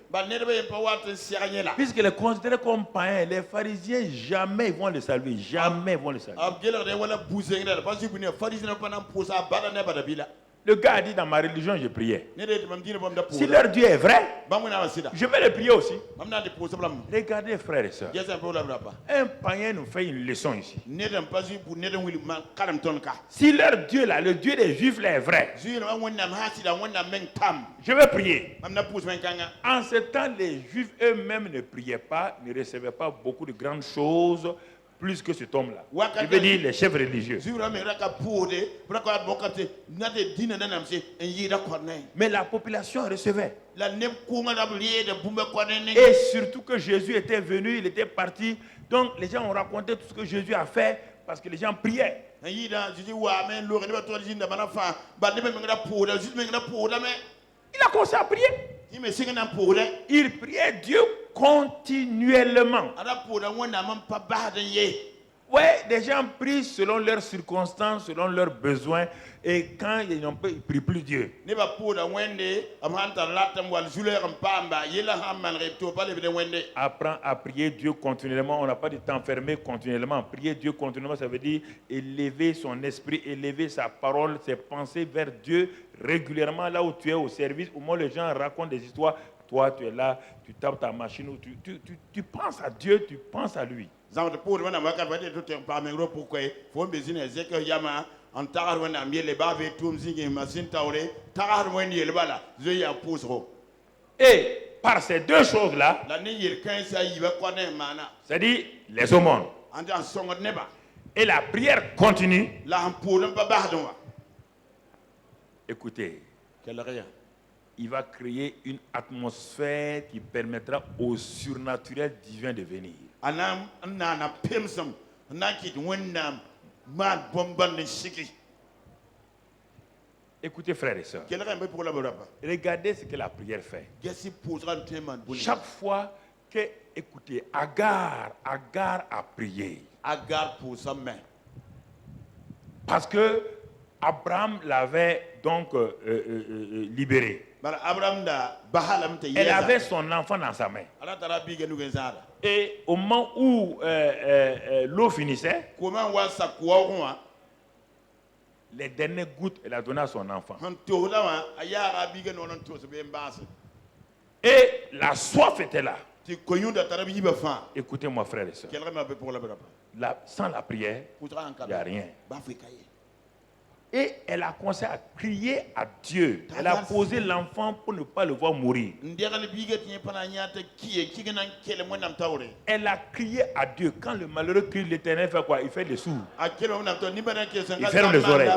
Puisqu'il est considéré comme païen, les pharisiens, jamais ils vont le saluer. Jamais ils vont le saluer. Le gars a dit dans ma religion, je priais. Si leur Dieu est vrai, je vais le prier aussi. Regardez, frères et sœurs. Un païen nous fait une leçon ici. Si leur Dieu là, le Dieu des Juifs là est vrai, je vais prier. En ce temps, les Juifs eux-mêmes ne priaient pas, ne recevaient pas beaucoup de grandes choses. Plus que cet homme-là. Je veux dire les chefs religieux. Mais la population recevait. Et surtout que Jésus était venu, il était parti. Donc les gens ont raconté tout ce que Jésus a fait parce que les gens priaient. Il a commencé à prier. Il priait Dieu continuellement. Ouais, des gens prient selon leurs circonstances, selon leurs besoins, et quand ils n'ont pas, ils prient plus Dieu. Apprends à prier Dieu continuellement. On n'a pas de temps fermé continuellement. Prier Dieu continuellement, ça veut dire élever son esprit, élever sa parole, ses pensées vers Dieu régulièrement, là où tu es au service, au moment où les gens racontent des histoires. Toi, tu es là, tu tapes ta machine, ou tu penses à Dieu, tu penses à lui. Et par ces deux choses-là, c'est-à-dire les aumônes et la prière continue, écoutez, il va créer une atmosphère qui permettra au surnaturel divin de venir. Écoutez, frères et sœurs, regardez ce que la prière fait. Chaque fois que, écoutez, Agar a prié. Parce que Abraham l'avait donc libéré. Elle avait son enfant dans sa main. Et au moment où l'eau finissait, les dernières gouttes, elle a donné à son enfant. Et la soif était là. Écoutez-moi, frères et sœurs. Sans la prière, il n'y a rien. Et elle a commencé à crier à Dieu. Elle a posé l'enfant pour ne pas le voir mourir. Elle a crié à Dieu. Quand le malheureux crie, l'Éternel fait quoi? Il fait des sourds. Il ferme les oreilles.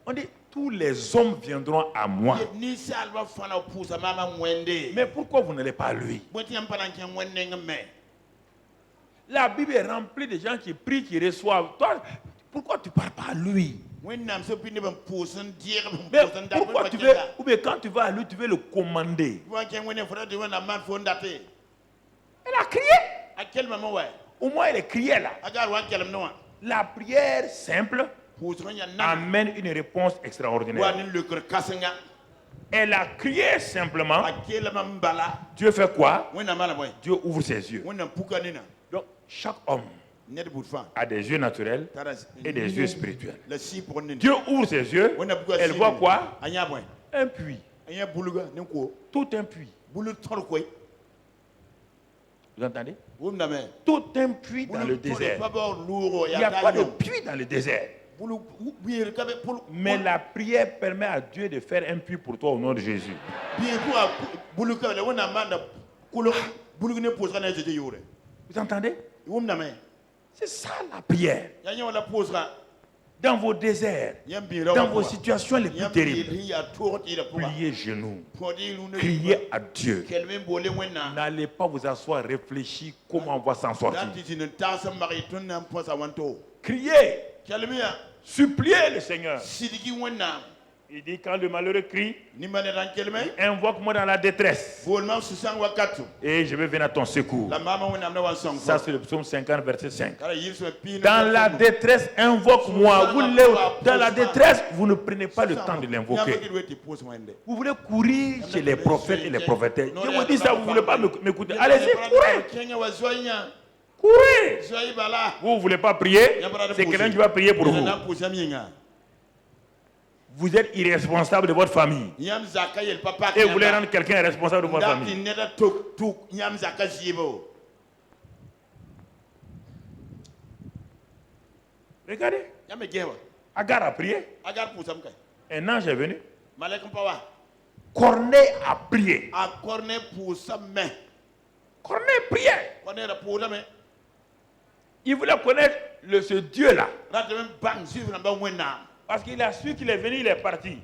On dit, tous les hommes viendront à moi. Mais pourquoi vous n'allez pas à lui? La Bible est remplie de gens qui prient, qui reçoivent. Toi, pourquoi tu ne parles pas à lui? Mais pourquoi tu veux, ou bien quand tu vas à lui, tu veux le commander? Elle a crié. Au moins, elle criait là. La prière simple amène une réponse extraordinaire. Elle a crié simplement. Dieu fait quoi? Dieu ouvre ses yeux. Donc, chaque homme a des yeux naturels et des yeux spirituels. Dieu ouvre ses yeux. Elle voit quoi? Un puits. Tout un puits. Vous entendez? Tout un puits dans le désert. Il n'y a pas de puits dans le désert. Mais la prière permet à Dieu de faire un puits pour toi au nom de Jésus. Vous entendez? C'est ça la prière. Dans vos déserts, dans vos situations les plus terribles, pliez genoux, criez à Dieu. N'allez pas vous asseoir, réfléchir comment on va s'en sortir. Criez, suppliez le Seigneur. Il dit quand le malheureux crie, invoque-moi dans la détresse et je vais venir à ton secours. Ça c'est le psaume 50 verset 5. Dans la détresse, invoque-moi. Dans la détresse, vous ne prenez pas le temps de l'invoquer. Vous voulez courir chez les prophètes et les prophétesses. Je vous dis ça, vous ne voulez pas m'écouter. Allez-y, courez. Courez. Vous ne voulez pas prier, c'est quelqu'un qui va prier pour vous. Vous êtes irresponsable de votre famille. Et vous voulez rendre quelqu'un responsable de votre famille. Regardez. Agar a prié. Un ange est venu. Corneille a prié. Corneille priait. Il voulait connaître ce Dieu-là. Parce qu'il a su qu'il est venu, il est parti.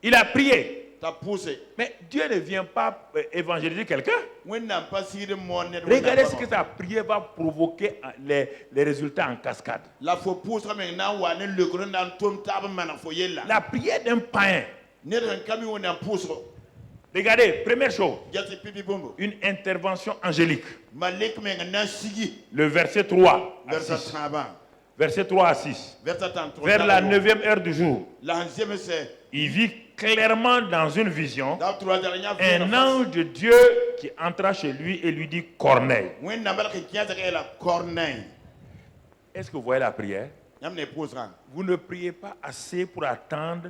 Il a prié. Mais Dieu ne vient pas évangéliser quelqu'un. Regardez ce que sa prière va provoquer les résultats en cascade. La prière d'un païen Regardez, première chose, une intervention angélique. Le verset 3 à 6. Verset 3 à 6. Vers la 9e heure du jour, il vit clairement dans une vision un ange de Dieu qui entra chez lui et lui dit Corneille. Est-ce que vous voyez la prière? Vous ne priez pas assez pour attendre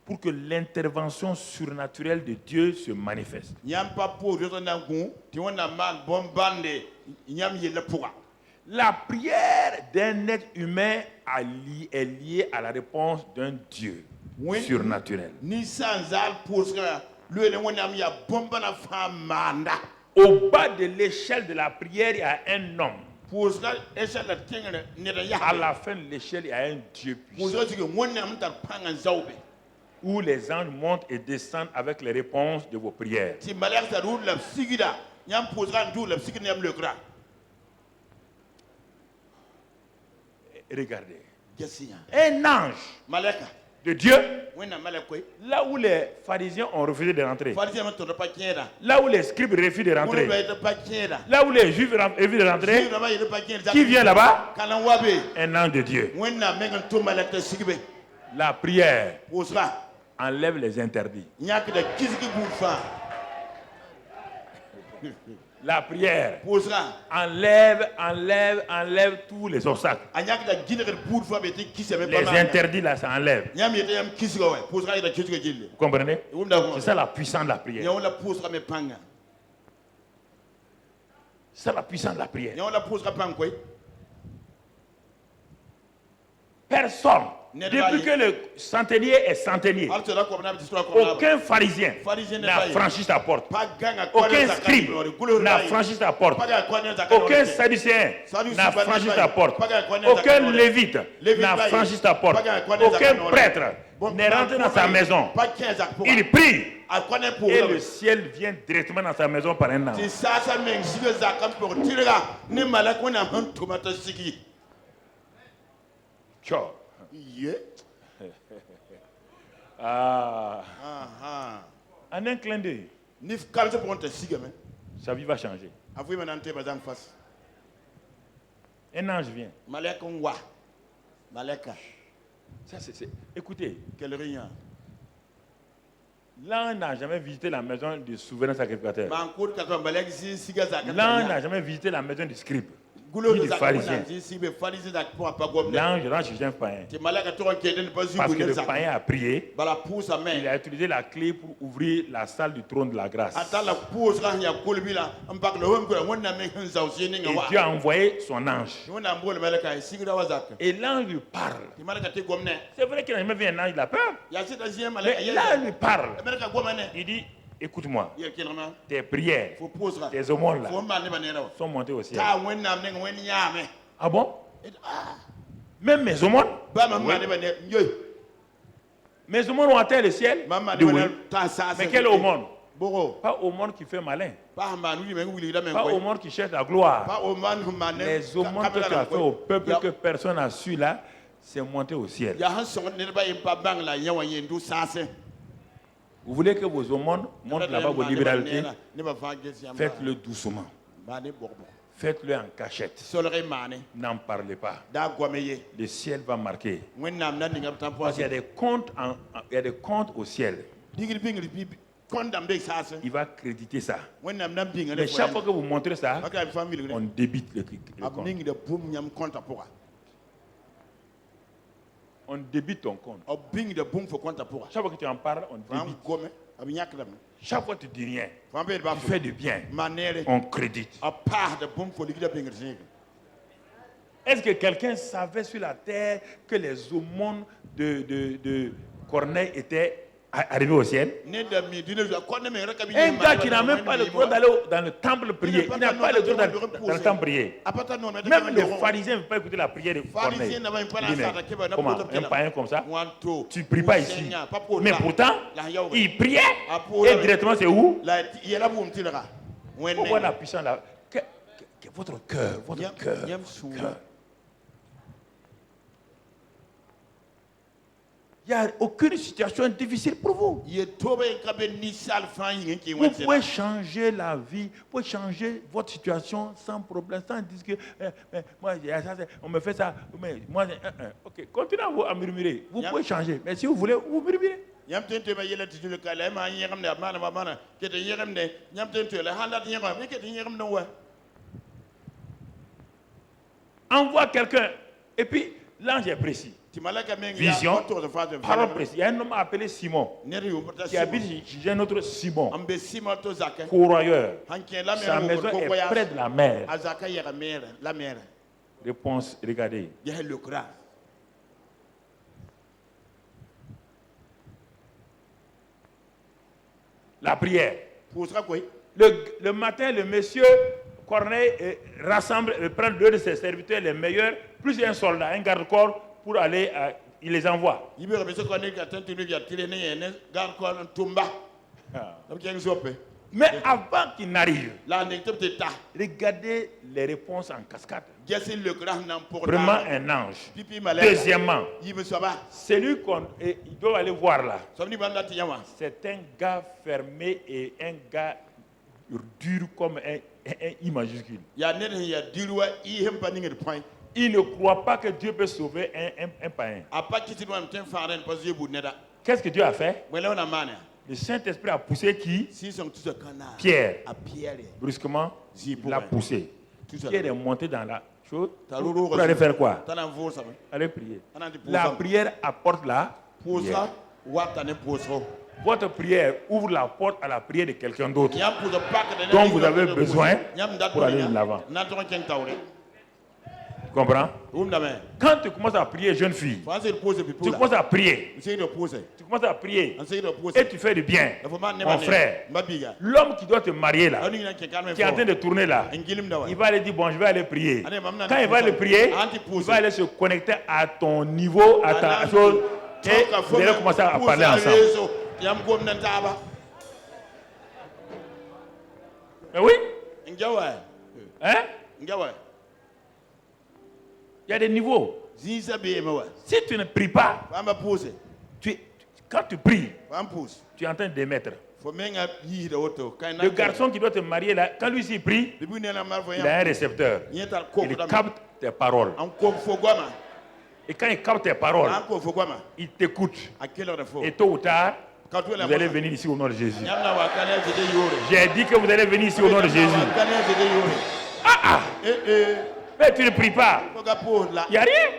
pour que l'intervention surnaturelle de Dieu se manifeste. La prière d'un être humain est liée à la réponse d'un Dieu surnaturel. Au bas de l'échelle de la prière, il y a un homme. À la fin de l'échelle, il y a un Dieu puissant. Où les anges montent et descendent avec les réponses de vos prières. Regardez. Un ange de Dieu, là où les pharisiens ont refusé de rentrer, là où les scribes refusent de rentrer, là où les juifs refusent de rentrer, qui vient là-bas? Un ange de Dieu. La prière enlève les interdits. La prière enlève tous les obstacles. Les interdits là, ça enlève. Vous comprenez? C'est ça la puissance de la prière. C'est ça la puissance de la prière. Personne. Depuis que le centenier est centenier, aucun pharisien n'a franchi sa porte. Aucun scribe n'a franchi sa porte. Aucun sadducéen n'a franchi sa porte. Aucun lévite n'a franchi sa porte. Aucun prêtre n'est rentré dans sa maison. Il prie et le ciel vient directement dans sa maison par un ange. Ciao. Yeah. En un clin d'œil, sa vie va changer. Un ange vient. Ça, écoutez, l'ange n'a jamais visité la maison du souverain sacrificateur. L'ange n'a jamais visité la maison du scribe. L'ange rentre chez un païen. Parce que le païen a prié, il a utilisé la clé pour ouvrir la salle du trône de la grâce. Et Dieu a envoyé son ange. Et l'ange lui parle. C'est vrai qu'il n'a jamais vu un ange, il a peur. Mais là, il lui parle. Il dit, écoute-moi, tes prières, tes aumônes là, sont montées au ciel. Ah bon? Même mes aumônes? Mes aumônes ont atteint le ciel? Oui. Mais quelle aumône? Pas aumône qui fait malin. Pas aumône qui cherche la gloire. Les aumônes que tu as fait au peuple que personne n'a su là, c'est monté au ciel. Vous voulez que vos aumônes montent là-bas vos libéralités? Faites-le doucement. Faites-le en cachette. N'en parlez pas. Le ciel va marquer. Parce qu'il y a des comptes au ciel. Il va créditer ça. Mais chaque fois que vous montrez ça, on débite le compte. On débite ton compte. Chaque fois que tu en parles, on débite. Chaque fois que tu dis rien, tu fais du bien, on crédite. Est-ce que quelqu'un savait sur la terre que les aumônes de Corneille étaient arrivés au ciel? Un gars qui n'a même pas le droit d'aller dans le temple prier. Il n'a pas le droit d'aller dans le temple prier. Même le pharisien ne veut pas écouter la prière de Corneille. Il dit, mais comment un païen comme ça, tu ne pries pas ici. Mais pourtant, il priait. Et directement, c'est où? Pour voir la puissance là. Votre cœur, votre cœur. Il n'y a aucune situation difficile pour vous. Vous pouvez changer la vie, vous pouvez changer votre situation sans problème, sans dire que moi, on me fait ça. Mais moi, ok, continuez à murmurer. Vous pouvez changer, mais si vous voulez, vous murmurez. Envoie quelqu'un, et puis l'ange est précis. Vision, parole précise. Il y a un homme appelé Simon qui habite chez un autre Simon, courroyeur. Sa maison est près de la mer. Réponse, regardez. La prière. Le matin, le monsieur Corneille rassemble, prend deux de ses serviteurs, les meilleurs, plus un soldat, un garde-corps, pour aller, il les envoie. Mais avant qu'il n'arrive, regardez les réponses en cascade. Vraiment un ange. Deuxièmement, celui il doit aller voir là. C'est un gars fermé et un gars dur comme un I majuscule. Il ne croit pas que Dieu peut sauver un païen. Qu'est-ce que Dieu a fait? Le Saint-Esprit a poussé qui? Pierre. Brusquement, il l'a poussé. Pierre est monté dans la chose. Pour aller faire quoi? Aller prier. La prière apporte la prière. Votre prière ouvre la porte à la prière de quelqu'un d'autre dont vous avez besoin pour aller de l'avant. Tu comprends? Quand tu commences à prier, jeune fille, tu commences à prier. Tu commences à prier et tu fais du bien. Mon frère, l'homme qui doit te marier là, qui est en train de tourner là, il va aller dire bon, je vais aller prier. Quand il va aller prier, il va aller se connecter à ton niveau, à ta chose, et vous allez commencer à parler ensemble. Mais oui? Hein? Il y a des niveaux. Si tu ne pries pas, quand tu pries, tu es en train d'émettre. Le garçon qui doit te marier là, quand lui s'y prie, il a un récepteur. Il capte tes paroles. Et quand il capte tes paroles, il t'écoute. Et tôt ou tard, vous allez venir ici au nom de Jésus. J'ai dit que vous allez venir ici au nom de Jésus. Mais tu ne pries pas. Il n'y a rien.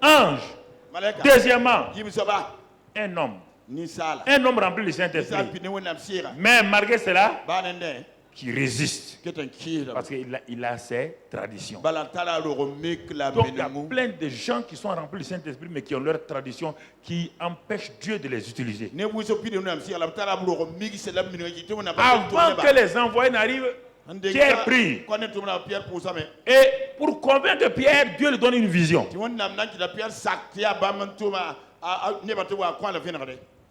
Ange. Deuxièmement, un homme rempli du Saint-Esprit. Mais malgré cela, qui résiste. Parce qu'il a ses traditions. Donc il y a plein de gens qui sont remplis du Saint-Esprit mais qui ont leurs traditions qui empêchent Dieu de les utiliser. Avant que les envoyés n'arrivent, Pierre prie. Et pour convaincre Pierre, Dieu lui donne une vision.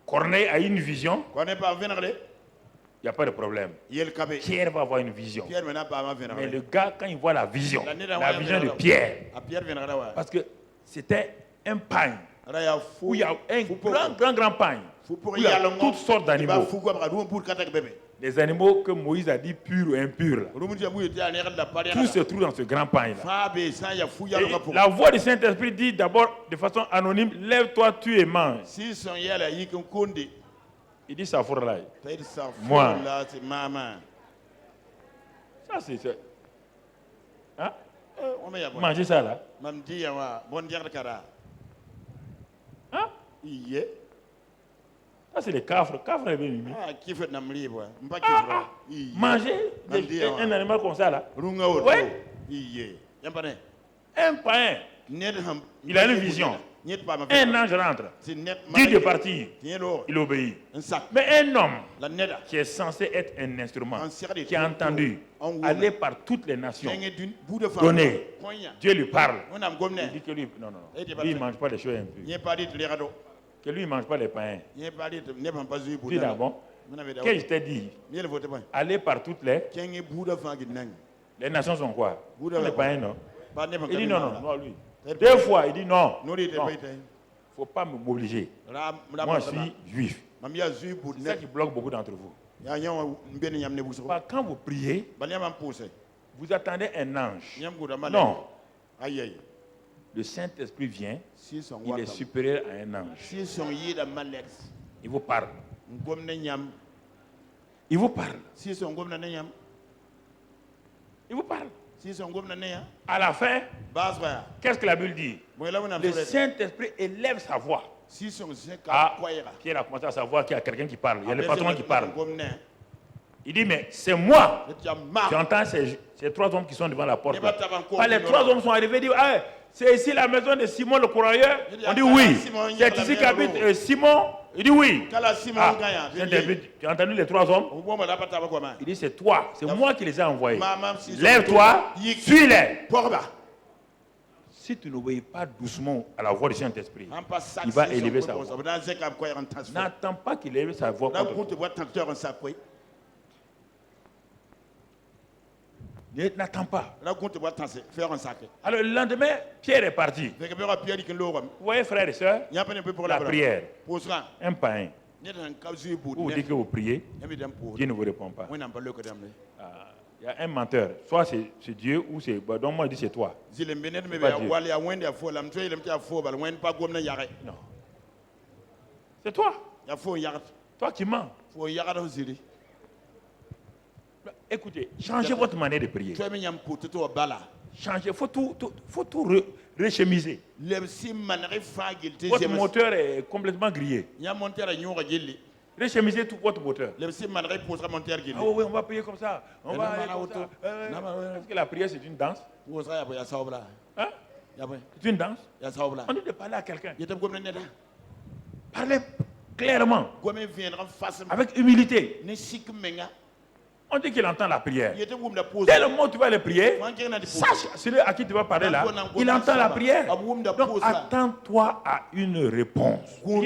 Corneille a une vision. Il n'y a pas de problème. Pierre va avoir une vision. Mais le gars, quand il voit la vision de Pierre, parce que c'était un pagne, où il y a un grand pagne, où il y a toutes sortes d'animaux. Les animaux que Moïse a dit purs ou impurs. Tout se trouve dans ce grand pagne-là. La voix du Saint-Esprit dit d'abord de façon anonyme, lève-toi, tue et mange. Il dit ça pour là. Moi. Ça c'est. Hein? Manger ça là. Hein? Ça c'est les cafres. Cafres est bien. Manger un animal comme ça là. Oui. Un païen. Il a une vision. Un ange rentre, dit de partir, il obéit. Mais un homme qui est censé être un instrument, qui a entendu aller par toutes les nations, donner, Dieu lui parle. Il dit que lui, non, lui il ne mange pas les choses impures. Que lui il ne mange pas les païens. Dis d'abord, qu'est-ce que je t'ai dit? Aller par toutes les nations sont quoi? Les païens, non? Il dit non, lui. 2 fois, il dit non. Il faut pas m'obliger. Moi, je suis juif. C'est ça qui bloque beaucoup d'entre vous. Quand vous priez, vous attendez un ange. Non. Le Saint-Esprit vient, il est supérieur à un ange. Il vous parle. Il vous parle. Il vous parle. À la fin, qu'est-ce que la Bible dit? Le Saint-Esprit élève sa voix. Pierre a commencé à savoir qu'il y a quelqu'un qui parle. Il y a le patron qui parle. Il dit, mais c'est moi. J'entends ces trois hommes qui sont devant la porte. Les trois hommes sont arrivés et disent, ah, c'est ici la maison de Simon le croyeur. On dit oui. C'est ici qu'habite Simon. Il dit oui. Tu as entendu les trois hommes? Il dit, c'est toi. C'est moi qui les ai envoyés. Lève-toi, suis-les. Si tu n'obéis pas doucement à la voix du Saint-Esprit, il va élever sa voix. N'attends pas qu'il élève sa voix. N'attends pas. Alors le lendemain, Pierre est parti. Vous voyez, frères et sœurs, la prière, un pain. Vous dites que vous priez, Dieu ne vous répond pas. Il y a un menteur. Soit c'est Dieu ou c'est... Donc moi je dis c'est toi. Non. C'est toi. Toi qui mens. Écoutez, changez votre manière de prier. Changez, il faut tout rechemiser. Votre moteur est complètement grillé. Rechemiser tout votre moteur. Ah oui, on va prier comme ça. On va aller comme ça. Est-ce que la prière c'est une danse? Hein? C'est une danse? On dit de parler à quelqu'un. Parlez clairement. Avec humilité. On dit qu'il entend la prière. Dès le moment où tu vas le prier, sache celui à qui tu vas parler là, il entend la prière. Donc attends-toi à une réponse. Si tu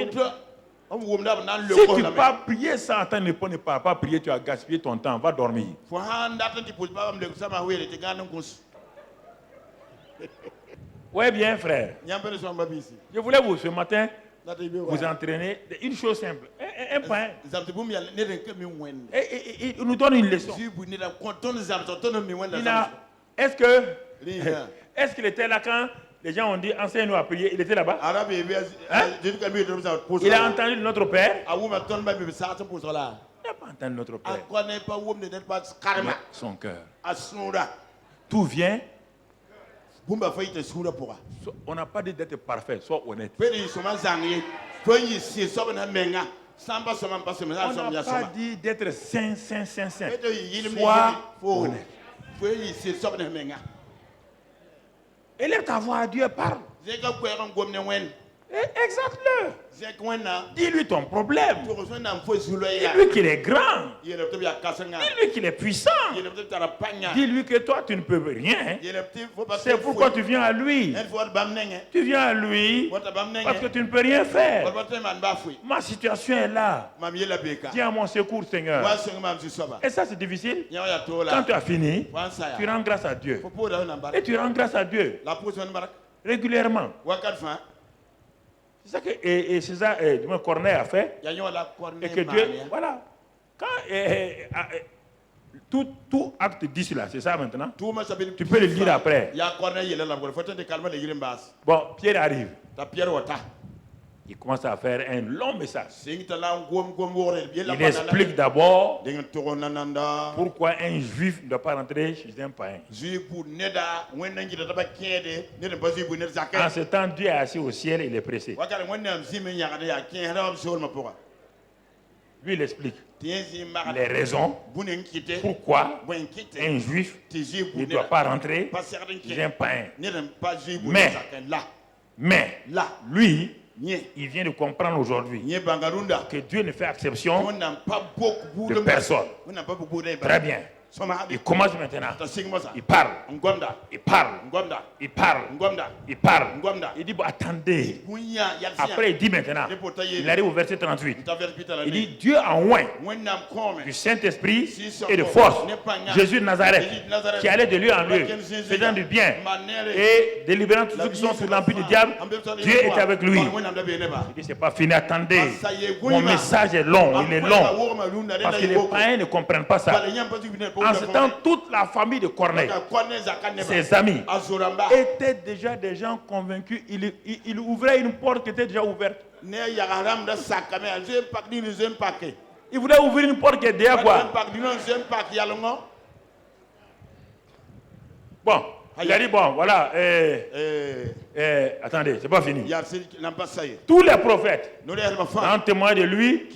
ne peux pas prier sans attendre une réponse, ne pas prier, tu as gaspillé ton temps, va dormir. Oui bien frère. Je voulais vous ce matin vous entraîner une chose simple, un pain. Et il nous donne une leçon. Est-ce qu'il était là quand les gens ont dit enseigne-nous à prier? Il était là-bas. Hein? Il a entendu notre Père. Il n'a pas entendu notre Père. Son cœur. Tout vient. On n'a pas dit d'être parfait, sois honnête. On n'a pas dit d'être saint. Sois honnête. Élève ta voix à Dieu, parle. Exalte-le. Dis-lui ton problème. Dis-lui qu'il est grand. Dis-lui qu'il est puissant. Dis-lui que toi tu ne peux rien. C'est pourquoi tu viens à lui. Tu viens à lui parce que tu ne peux rien faire. Ma situation est là. Viens à mon secours, Seigneur. Et ça c'est difficile. Quand tu as fini, tu rends grâce à Dieu. Et tu rends grâce à Dieu régulièrement. C'est ça que César Corneille a fait. Et que Dieu, voilà. Quand tout acte 10 là, c'est ça maintenant. Tu peux le lire après. Bon, Pierre arrive. Il commence à faire un long message. Il explique d'abord pourquoi un juif ne doit pas rentrer chez un païen. En ce temps, Dieu est assis au ciel et il est pressé. Lui, il explique les raisons pourquoi un juif ne doit pas rentrer chez un païen. Mais lui, il vient de comprendre aujourd'hui que Dieu ne fait exception de personne. Très bien. Il commence maintenant. Il parle. Il parle. Il parle. Il parle. Il dit, bon, attendez. Après, il dit maintenant, il arrive au verset 38. Il dit, Dieu a oint du Saint-Esprit et de force Jésus de Nazareth, qui allait de lieu en lieu, faisant du bien et délivrant tous ceux qui sont sous l'empire du diable. Dieu est avec lui. Il dit, c'est pas fini, attendez. Mon message est long, il est long. Parce que les païens ne comprennent pas ça. En ce temps, toute la famille de Corneille, ses amis, étaient déjà des gens convaincus. Il ouvrait une porte qui était déjà ouverte. Il voulait ouvrir une porte qui est derrière quoi. Bon, il a dit bon, voilà. Attendez, c'est pas fini. Tous les prophètes ont témoigné de lui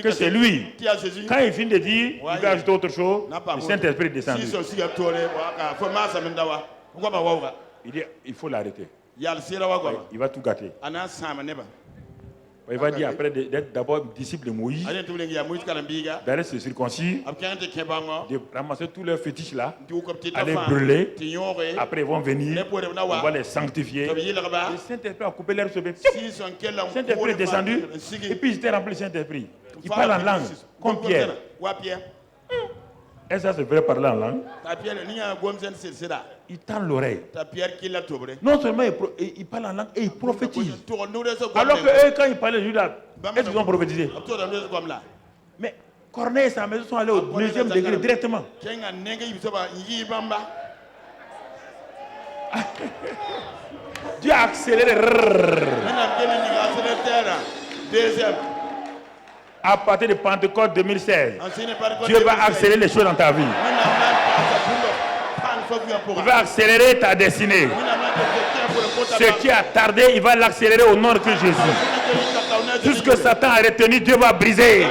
que c'est lui. Quand il finit de dire, il va ajouter autre chose. Le Saint-Esprit est descendu. Il dit, il faut l'arrêter. Il va tout gâter. Il va dire après d'être d'abord disciple de Moïse, d'aller se circoncire, de ramasser tous leurs fétiches là, aller brûler. Après ils vont venir, on va les sanctifier. Le Saint-Esprit a coupé l'air sur le Saint-Esprit est descendu et puis il était rempli du Saint-Esprit. Il parle en langue, comme Pierre. Est-ce que ça c'est vrai parler en langue? Il tend l'oreille. Non seulement il parle en langue et il prophétise. Alors que eux, quand ils parlaient de Judas, est-ce qu'ils ont prophétisé? Mais Corneille et sa maison sont allés au deuxième degré directement. Dieu a accéléré. À partir de Pentecôte 2016, Dieu va accélérer les choses dans ta vie. Il va accélérer ta destinée. Ce qui a tardé, il va l'accélérer au nom de Christ Jésus. Tout ce que Satan a retenu, Dieu va briser.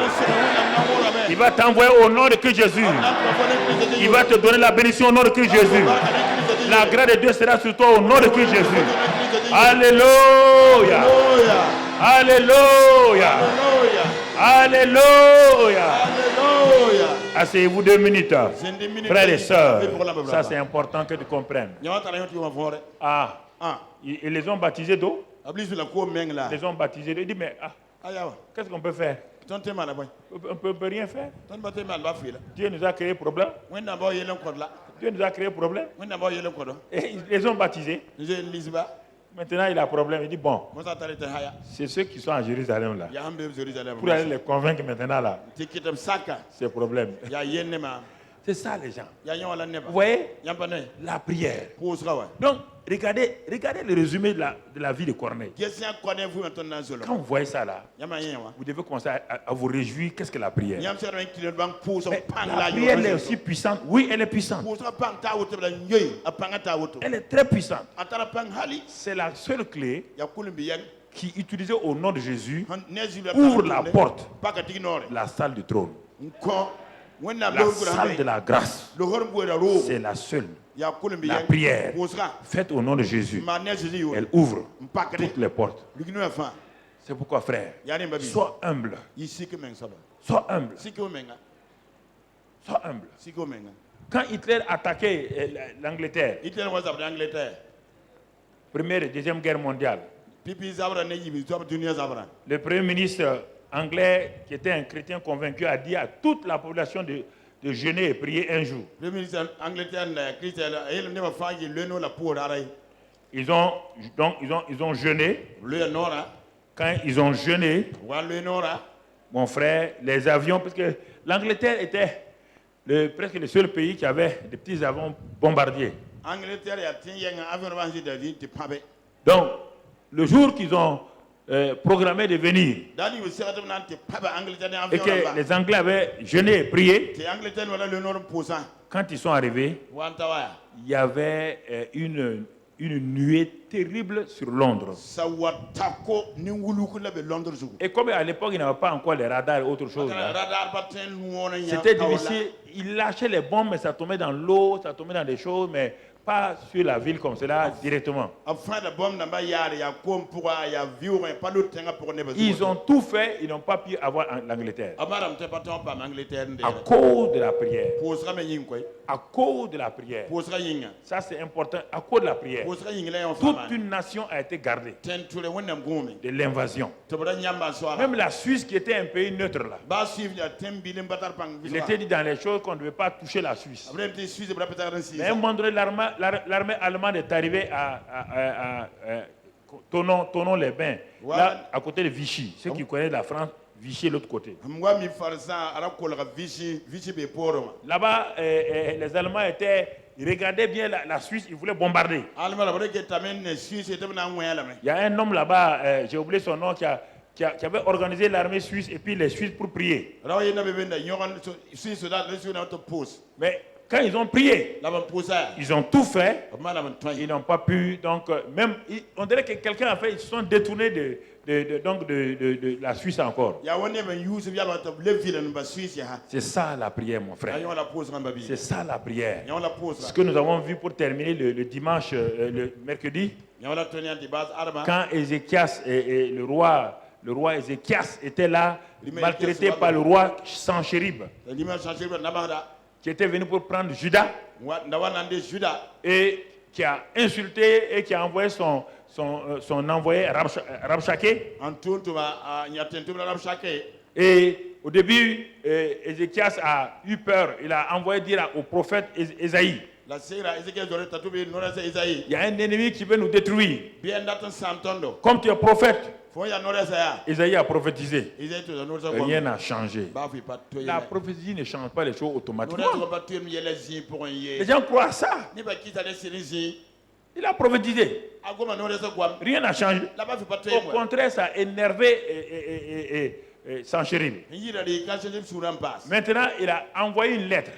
Il va t'envoyer au nom de Christ Jésus. Il va te donner la bénédiction au nom de Christ Jésus. La grâce de Dieu sera sur toi au nom de Christ Jésus. Alléluia. Alléluia. Alléluia. Asseyez-vous 2 minutes. Frères et sœurs, ça c'est important que tu comprennes. Ah, ils les ont baptisés d'eau. Ils les ont baptisés d'eau. Il dit, mais qu'est-ce qu'on peut faire? On ne peut rien faire. Dieu nous a créé problème. Dieu nous a créé problème. Et ils les ont baptisés. Maintenant, il a un problème. Il dit, bon, c'est ceux qui sont à Jérusalem là. Pour aller les convaincre maintenant là. C'est le problème. C'est ça les gens. Vous voyez la prière. Donc, regardez le résumé de la vie de Corneille. Quand vous voyez ça là, vous devez commencer à vous réjouir. Qu'est-ce que la prière? Mais la prière est aussi puissante. Oui, elle est puissante. Elle est très puissante. C'est la seule clé qui, utilisée au nom de Jésus, ouvre la porte, la salle du trône. La salle de la grâce, c'est la seule. La prière faite au nom de Jésus, elle ouvre toutes les portes. C'est pourquoi, frère, sois humble. Sois humble. Sois humble. Quand Hitler attaquait l'Angleterre, Première et Deuxième Guerre mondiale, le Premier ministre anglais, qui était un chrétien convaincu, a dit à toute la population de jeûner et prier un jour. Ils ont jeûné. Quand ils ont jeûné, mon frère, les avions, parce que l'Angleterre était presque le seul pays qui avait des petits avions bombardiers. Donc, le jour qu'ils ont programmé de venir et que les Anglais avaient jeûné et prié, quand ils sont arrivés, il y avait une nuée terrible sur Londres. Et comme à l'époque il n'y avait pas encore les radars et autre chose, c'était difficile il lâchait les bombes, mais ça tombait dans l'eau, ça tombait dans des choses, mais pas sur la ville comme cela directement. Ils ont tout fait, ils n'ont pas pu avoir l'Angleterre. À cause de la prière. À cause de la prière. Ça c'est important. À cause de la prière. Toute une nation a été gardée de l'invasion. Même la Suisse qui était un pays neutre là. Il était dit dans les choses qu'on ne devait pas toucher la Suisse. Mais à un moment donné, l'armée allemande est arrivée à Thonon-les-Bains, là, à côté de Vichy. Ceux qui connaissent la France, Vichy est de l'autre côté. Là-bas, les Allemands ils regardaient bien la Suisse, ils voulaient bombarder. Il y a un homme là-bas, j'ai oublié son nom, qui avait organisé l'armée suisse et puis les Suisses pour prier. Mais quand ils ont prié, ils ont tout fait, ils n'ont pas pu, donc même, on dirait que quelqu'un a fait, ils se sont détournés de la Suisse encore. C'est ça la prière, mon frère. C'est ça la prière. Ce que nous avons vu pour terminer le dimanche, le mercredi, quand Ézéchias et le roi Ézéchias était là, maltraité par le roi Sanchérib, qui était venu pour prendre Juda et qui a insulté et qui a envoyé son envoyé Rabshakeh. Et au début, Ézéchias a eu peur. Il a envoyé dire au prophète Ésaïe: il y a un ennemi qui veut nous détruire. Comme tu es prophète, Ésaïe a prophétisé. Rien n'a changé. La prophétie ne change pas les choses automatiquement. Les gens croient ça. Il a prophétisé. Rien n'a changé. Au contraire, ça a énervé Sanchérib. Maintenant, il a envoyé une lettre.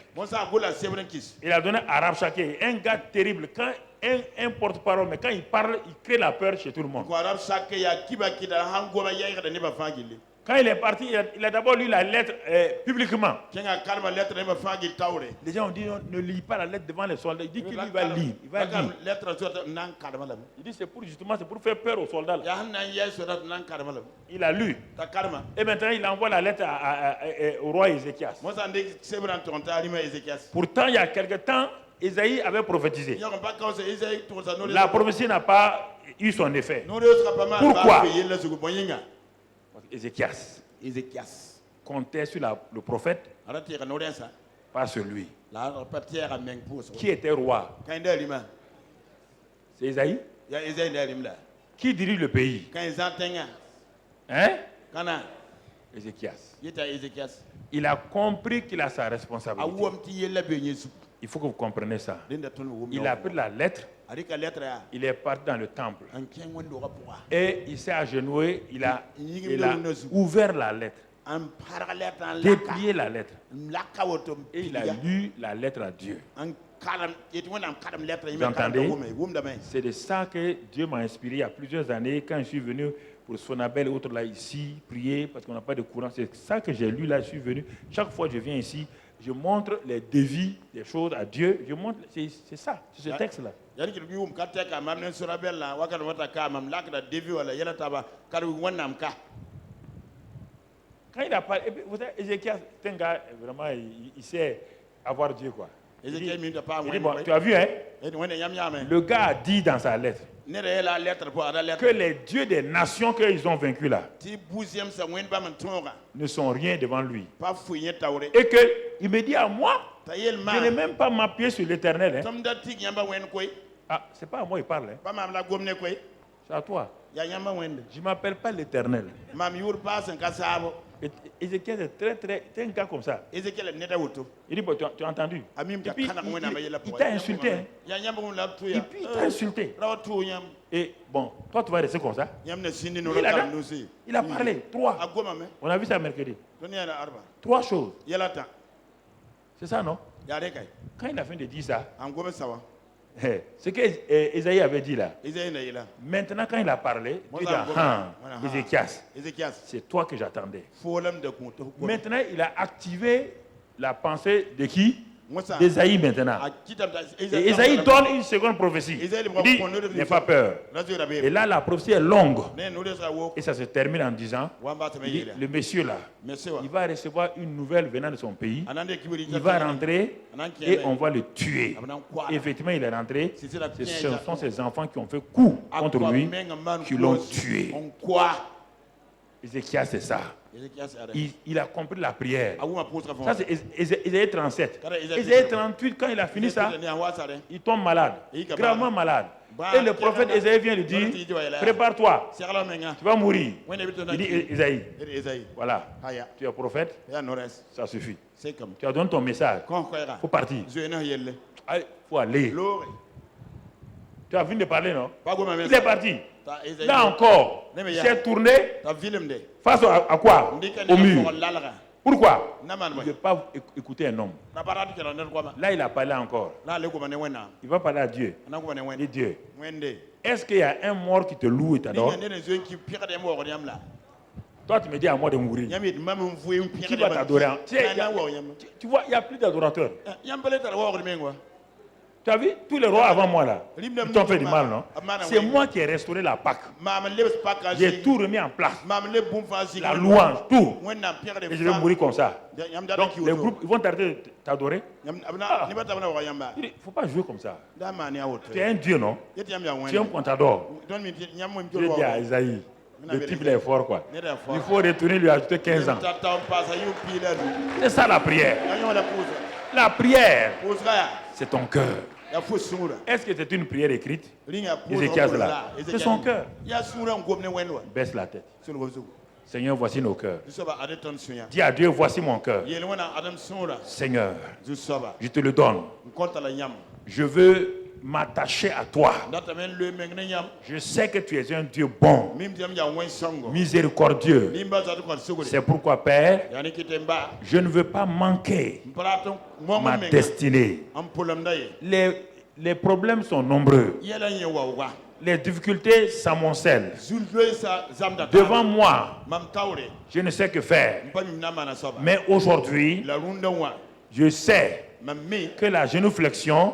Il a donné à Rabshakeh, un gars terrible. Quand un porte-parole, mais quand il parle, il crée la peur chez tout le monde. Quand il est parti, il a d'abord lu la lettre publiquement. Les gens ont dit non, ne lis pas la lettre devant les soldats. Il dit qu'il va lire. Il va lire. Il dit c'est pour faire peur aux soldats. Il a lu. Et maintenant il envoie la lettre au roi Ézéchias. Pourtant, il y a quelque temps, Ésaïe avait prophétisé. La prophétie n'a pas eu son effet. Pourquoi? Ézéchias comptait sur le prophète, pas sur lui. Qui était roi? C'est Ésaïe. Qui dirige le pays? Hein? Ézéchias. Il a compris qu'il a sa responsabilité. Il faut que vous compreniez ça. Il a pris la lettre. Il est parti dans le temple. Et il s'est agenouillé. Il a ouvert la lettre. Déplié la lettre. Et il a lu la lettre à Dieu. Vous entendez? C'est de ça que Dieu m'a inspiré il y a plusieurs années quand je suis venu pour Sonabel et autres là ici, prier parce qu'on n'a pas de courant. C'est ça que j'ai lu là, je suis venu. Chaque fois que je viens ici, je montre les devis des choses à Dieu. Je montre, c'est ça, c'est ce texte-là. Quand il a parlé, vous savez, Ézéchias, c'est un gars, vraiment, il sait avoir Dieu, quoi. Il dit, bon, tu as vu, hein? Le gars a dit dans sa lettre que les dieux des nations qu'ils ont vaincus là ne sont rien devant lui. Et qu'il me dit à moi, je n'ai même pas m'appuyer sur l'Éternel. Hein. Ah, c'est pas à moi il parle. Hein. C'est à toi. Je ne m'appelle pas l'Éternel. Ézéchiel est c'est un gars comme ça. Il dit, bon, tu as entendu. Et puis, il t'a insulté. Hein. Et puis, il t'a insulté. Et bon, toi, tu vas rester comme ça. Il a parlé. 3. On a vu ça mercredi. 3 choses. C'est ça, non? Quand il a fini de dire ça, ce que Ésaïe avait dit là. Maintenant, quand il a parlé, Dieu dit, Ézéchias, c'est toi que j'attendais. Maintenant, il a activé la pensée de qui? D'Ésaïe maintenant. Et Ésaïe donne une seconde prophétie. Il dit, n'aie pas peur. Et là, la prophétie est longue. Et ça se termine en disant, le monsieur là, il va recevoir une nouvelle venant de son pays. Il va rentrer et on va le tuer. Et effectivement, il est rentré. Ce sont ses enfants qui ont fait coup contre lui, qui l'ont tué. Ézéchias, c'est ça. Il a compris la prière. Ça, c'est Ésaïe 37. Ésaïe 38, quand il a fini ça, il tombe malade, gravement malade. Et le prophète Ésaïe vient lui dire, prépare-toi, tu vas mourir. Il dit, Ésaïe, voilà, tu es prophète, ça suffit. Tu as donné ton message, il faut partir. Il faut aller. Tu as fini de parler, non? Il est parti. Là encore, il s'est tourné face à quoi? Au mur. Pourquoi? Il ne veut pas écouter un homme. Là, il a parlé encore. Il va parler à Dieu. Il dit, Dieu, est-ce qu'il y a un mort qui te loue et t'adore? Toi, tu me dis à moi de mourir. Qui va t'adorer? Tu vois, il n'y a plus d'adorateurs. Tu as vu tous les rois avant moi là? Ils t'ont fait du mal, non? C'est moi qui ai restauré la Pâque. J'ai tout remis en place. La louange, tout. Et je vais mourir comme ça. Donc les groupes, ils vont t'arrêter de t'adorer. Il ne faut pas jouer comme ça. Tu es un Dieu, non? Tu aimes qu'on t'adore. Je dis à Isaïe, le type là est fort quoi. Il faut retourner lui ajouter 15 ans. C'est ça la prière. La prière, c'est ton cœur. Est-ce que c'est une prière écrite? Ézéchias là. C'est son cœur. Baisse la tête. Seigneur, voici nos cœurs. Dis à Dieu, voici mon cœur. Seigneur, je te le donne. Je veux m'attacher à toi. Je sais que tu es un Dieu bon, miséricordieux. C'est pourquoi, Père, je ne veux pas manquer ma destinée. Les problèmes sont nombreux. Les difficultés s'amoncellent. Devant moi, je ne sais que faire. Mais aujourd'hui, je sais que la génuflexion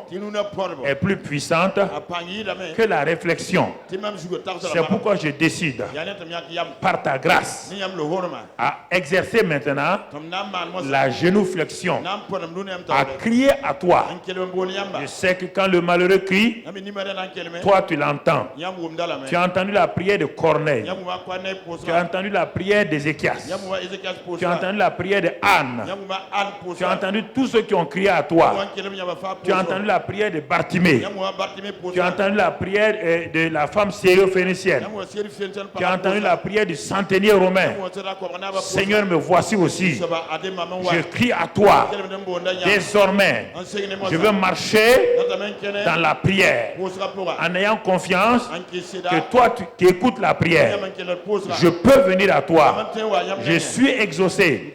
est plus puissante que la réflexion. C'est pourquoi je décide, par ta grâce, à exercer maintenant la génuflexion, à crier à toi. Je sais que quand le malheureux crie, toi tu l'entends. Tu as entendu la prière de Corneille. Tu as entendu la prière d'Ézéchias. Tu as entendu la prière de Anne. Tu as entendu tous ceux qui ont crié à toi. Tu as entendu la prière de Bartimée. Tu as entendu la prière de la femme syro-phénicienne. Tu as entendu la prière du centenier romain. Seigneur, me voici aussi. Je crie à toi. Désormais, je veux marcher dans la prière en ayant confiance que toi qui écoutes la prière, je peux venir à toi. Je suis exaucé.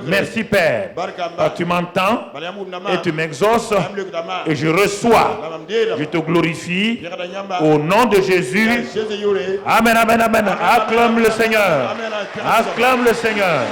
Merci Père. Tu m'entends et tu m'exauces et je reçois. Je te glorifie au nom de Jésus. Amen, amen, amen. Acclame le Seigneur. Acclame le Seigneur.